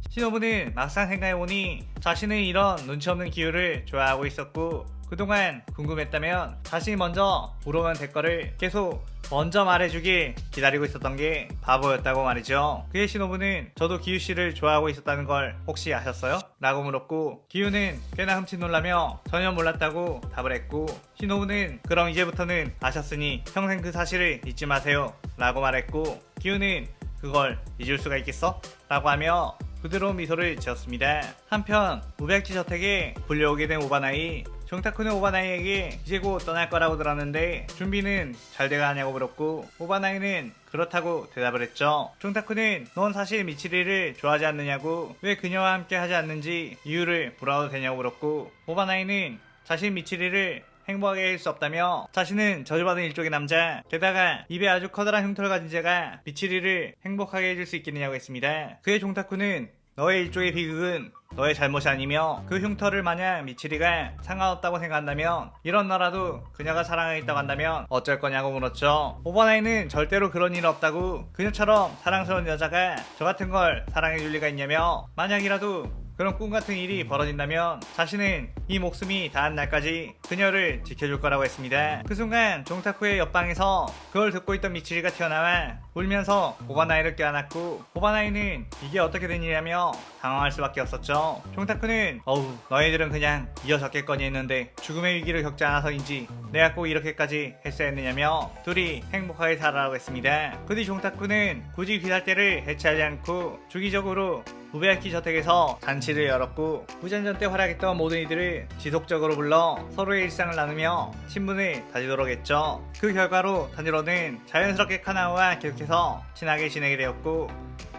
시노부는 막상 생각해보니 자신은 이런 눈치 없는 기우를 좋아하고 있었고 그동안 궁금했다면 자신이 먼저 물어보면 될 거를 계속 먼저 말해주길 기다리고 있었던 게 바보였다고 말이죠. 그의 시노부는 저도 기우씨를 좋아하고 있었다는 걸 혹시 아셨어요? 라고 물었고 기우는 꽤나 흠칫 놀라며 전혀 몰랐다고 답을 했고 시노부는 그럼 이제부터는 아셨으니 평생 그 사실을 잊지 마세요 라고 말했고 기우는 그걸 잊을 수가 있겠어? 라고 하며 부드러운 미소를 지었습니다. 한편 우백지 저택에 불려오게 된 오바나이 종타쿠는 오바나이에게 이제 곧 떠날 거라고 들었는데 준비는 잘 돼가냐고 물었고 오바나이는 그렇다고 대답을 했죠. 종타쿠는 넌 사실 미치리를 좋아하지 않느냐고 왜 그녀와 함께 하지 않는지 이유를 물어도 되냐고 물었고 오바나이는 자신 미치리를 행복하게 할 수 없다며 자신은 저주받은 일족의 남자 게다가 입에 아주 커다란 흉터를 가진 자가 미치리를 행복하게 해줄 수 있겠느냐고 했습니다. 그의 종타쿠는 너의 일족의 비극은 너의 잘못이 아니며 그 흉터를 만약 미치리가 상관없다고 생각한다면 이런 나라도 그녀가 사랑하겠다고 한다면 어쩔 거냐고 물었죠. 오버나이는 절대로 그런 일 없다고 그녀처럼 사랑스러운 여자가 저 같은 걸 사랑해줄 리가 있냐며 만약이라도 그런 꿈같은 일이 벌어진다면 자신은 이 목숨이 닿은 날까지 그녀를 지켜줄 거라고 했습니다. 그 순간 종타쿠의 옆방에서 그걸 듣고 있던 미치리가 튀어나와 울면서 오바나이를 껴안았고 오바나이는 이게 어떻게 된 일이냐며 당황할 수밖에 없었죠. 종타쿠는 어우 너희들은 그냥 이어졌겠거니 했는데 죽음의 위기를 겪지 않아서인지 내가 꼭 이렇게까지 했어야 했느냐며 둘이 행복하게 살아라고 했습니다. 그 뒤 종타쿠는 굳이 귀살대를 해체하지 않고 주기적으로 우베야키 저택에서 잔치를 열었고 무전전 때 활약했던 모든 이들을 지속적으로 불러 서로의 일상을 나누며 친분을 다지도록 했죠. 그 결과로 단지로는 자연스럽게 카나우와 계속해서 친하게 지내게 되었고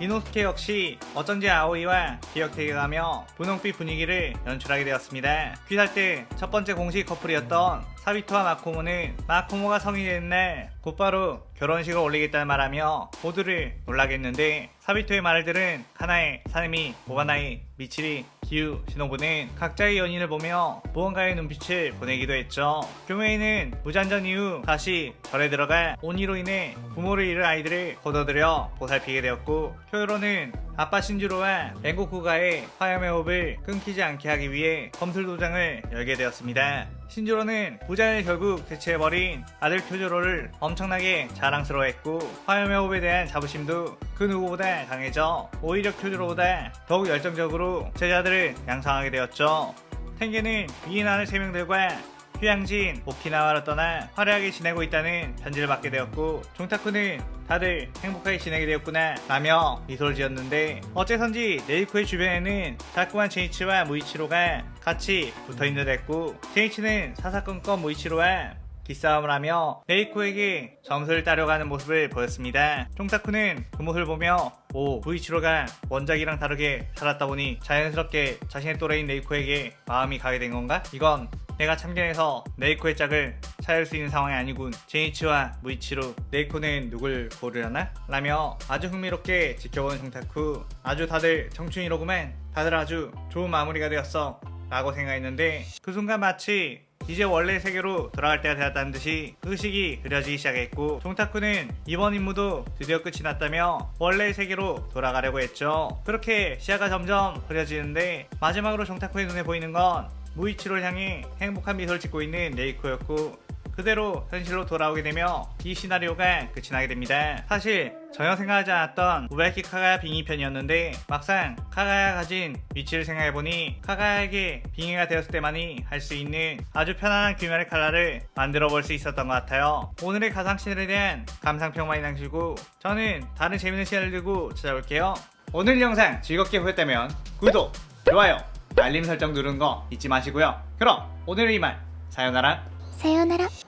이노스케 역시 어쩐지 아오이와 기억되어가며 분홍빛 분위기를 연출하게 되었습니다. 귀살 때 첫 번째 공식 커플이었던 사비토와 마코모는 마코모가 성인이 된 날 곧바로 결혼식을 올리겠다는 말하며 모두를 놀라게 했는데 사비토의 말을 들은 카나에, 사네미, 오바나이, 미치리, 기유, 시노부는 각자의 연인을 보며 무언가의 눈빛을 보내기도 했죠. 교메이는 무잔전 이후 다시 절에 들어가 온이로 인해 부모를 잃은 아이들을 거둬들여 보살피게 되었고 쿄요로는 아빠 신주로와 랭고쿠가의 화염의 호흡을 끊기지 않게 하기 위해 검술 도장을 열게 되었습니다. 신주로는 무잔을 결국 대체해버린 아들 쿄조로를 엄청나게 자랑스러워했고 화염의 호흡에 대한 자부심도 그 누구보다 강해져 오히려 쿄조로보다 더욱 열정적으로 제자들을 양성하게 되었죠. 텐게는 위인 아들 3명들과 휴양지인 오키나와로 떠나 화려하게 지내고 있다는 편지를 받게 되었고 종타쿠는 다들 행복하게 지내게 되었구나 라며 미소를 지었는데 어째선지 네이코의 주변에는 자꾸만 제이치와 무이치로가 같이 붙어있는 듯 했고 제이치는 사사건건 무이치로와 기싸움을 하며 네이코에게 점수를 따려가는 모습을 보였습니다. 종타쿠는 그 모습을 보며 무이치로가 원작이랑 다르게 살았다 보니 자연스럽게 자신의 또래인 네이코에게 마음이 가게 된 건가? 이건 내가 참견해서 네이코의 짝을 찾을 수 있는 상황이 아니군. 제이치와 무이치로, 네이코는 누굴 고르려나? 라며 아주 흥미롭게 지켜보는 종타쿠. 아주 다들 청춘이로구만. 다들 아주 좋은 마무리가 되었어 라고 생각했는데 그 순간 마치 이제 원래 세계로 돌아갈 때가 되었다는 듯이 의식이 그려지기 시작했고 종타쿠는 이번 임무도 드디어 끝이 났다며 원래 세계로 돌아가려고 했죠. 그렇게 시야가 점점 흐려지는데 마지막으로 종타쿠의 눈에 보이는 건 무이치로를 향해 행복한 미소를 짓고 있는 네이코였고 그대로 현실로 돌아오게 되며 이 시나리오가 끝이 나게 됩니다. 사실 전혀 생각하지 않았던 우베야키 카가야 빙의 편이었는데 막상 카가야가 가진 위치를 생각해보니 카가야에게 빙의가 되었을 때만이 할 수 있는 아주 편안한 귀멸의 칼날을 만들어 볼 수 있었던 것 같아요. 오늘의 가상시널에 대한 감상평 많이 남기고 저는 다른 재밌는 시간을 들고 찾아올게요. 오늘 영상 즐겁게 보셨다면 구독, 좋아요, 알림 설정 누르는 거 잊지 마시고요. 그럼 오늘은 이만 사요나라.さようなら。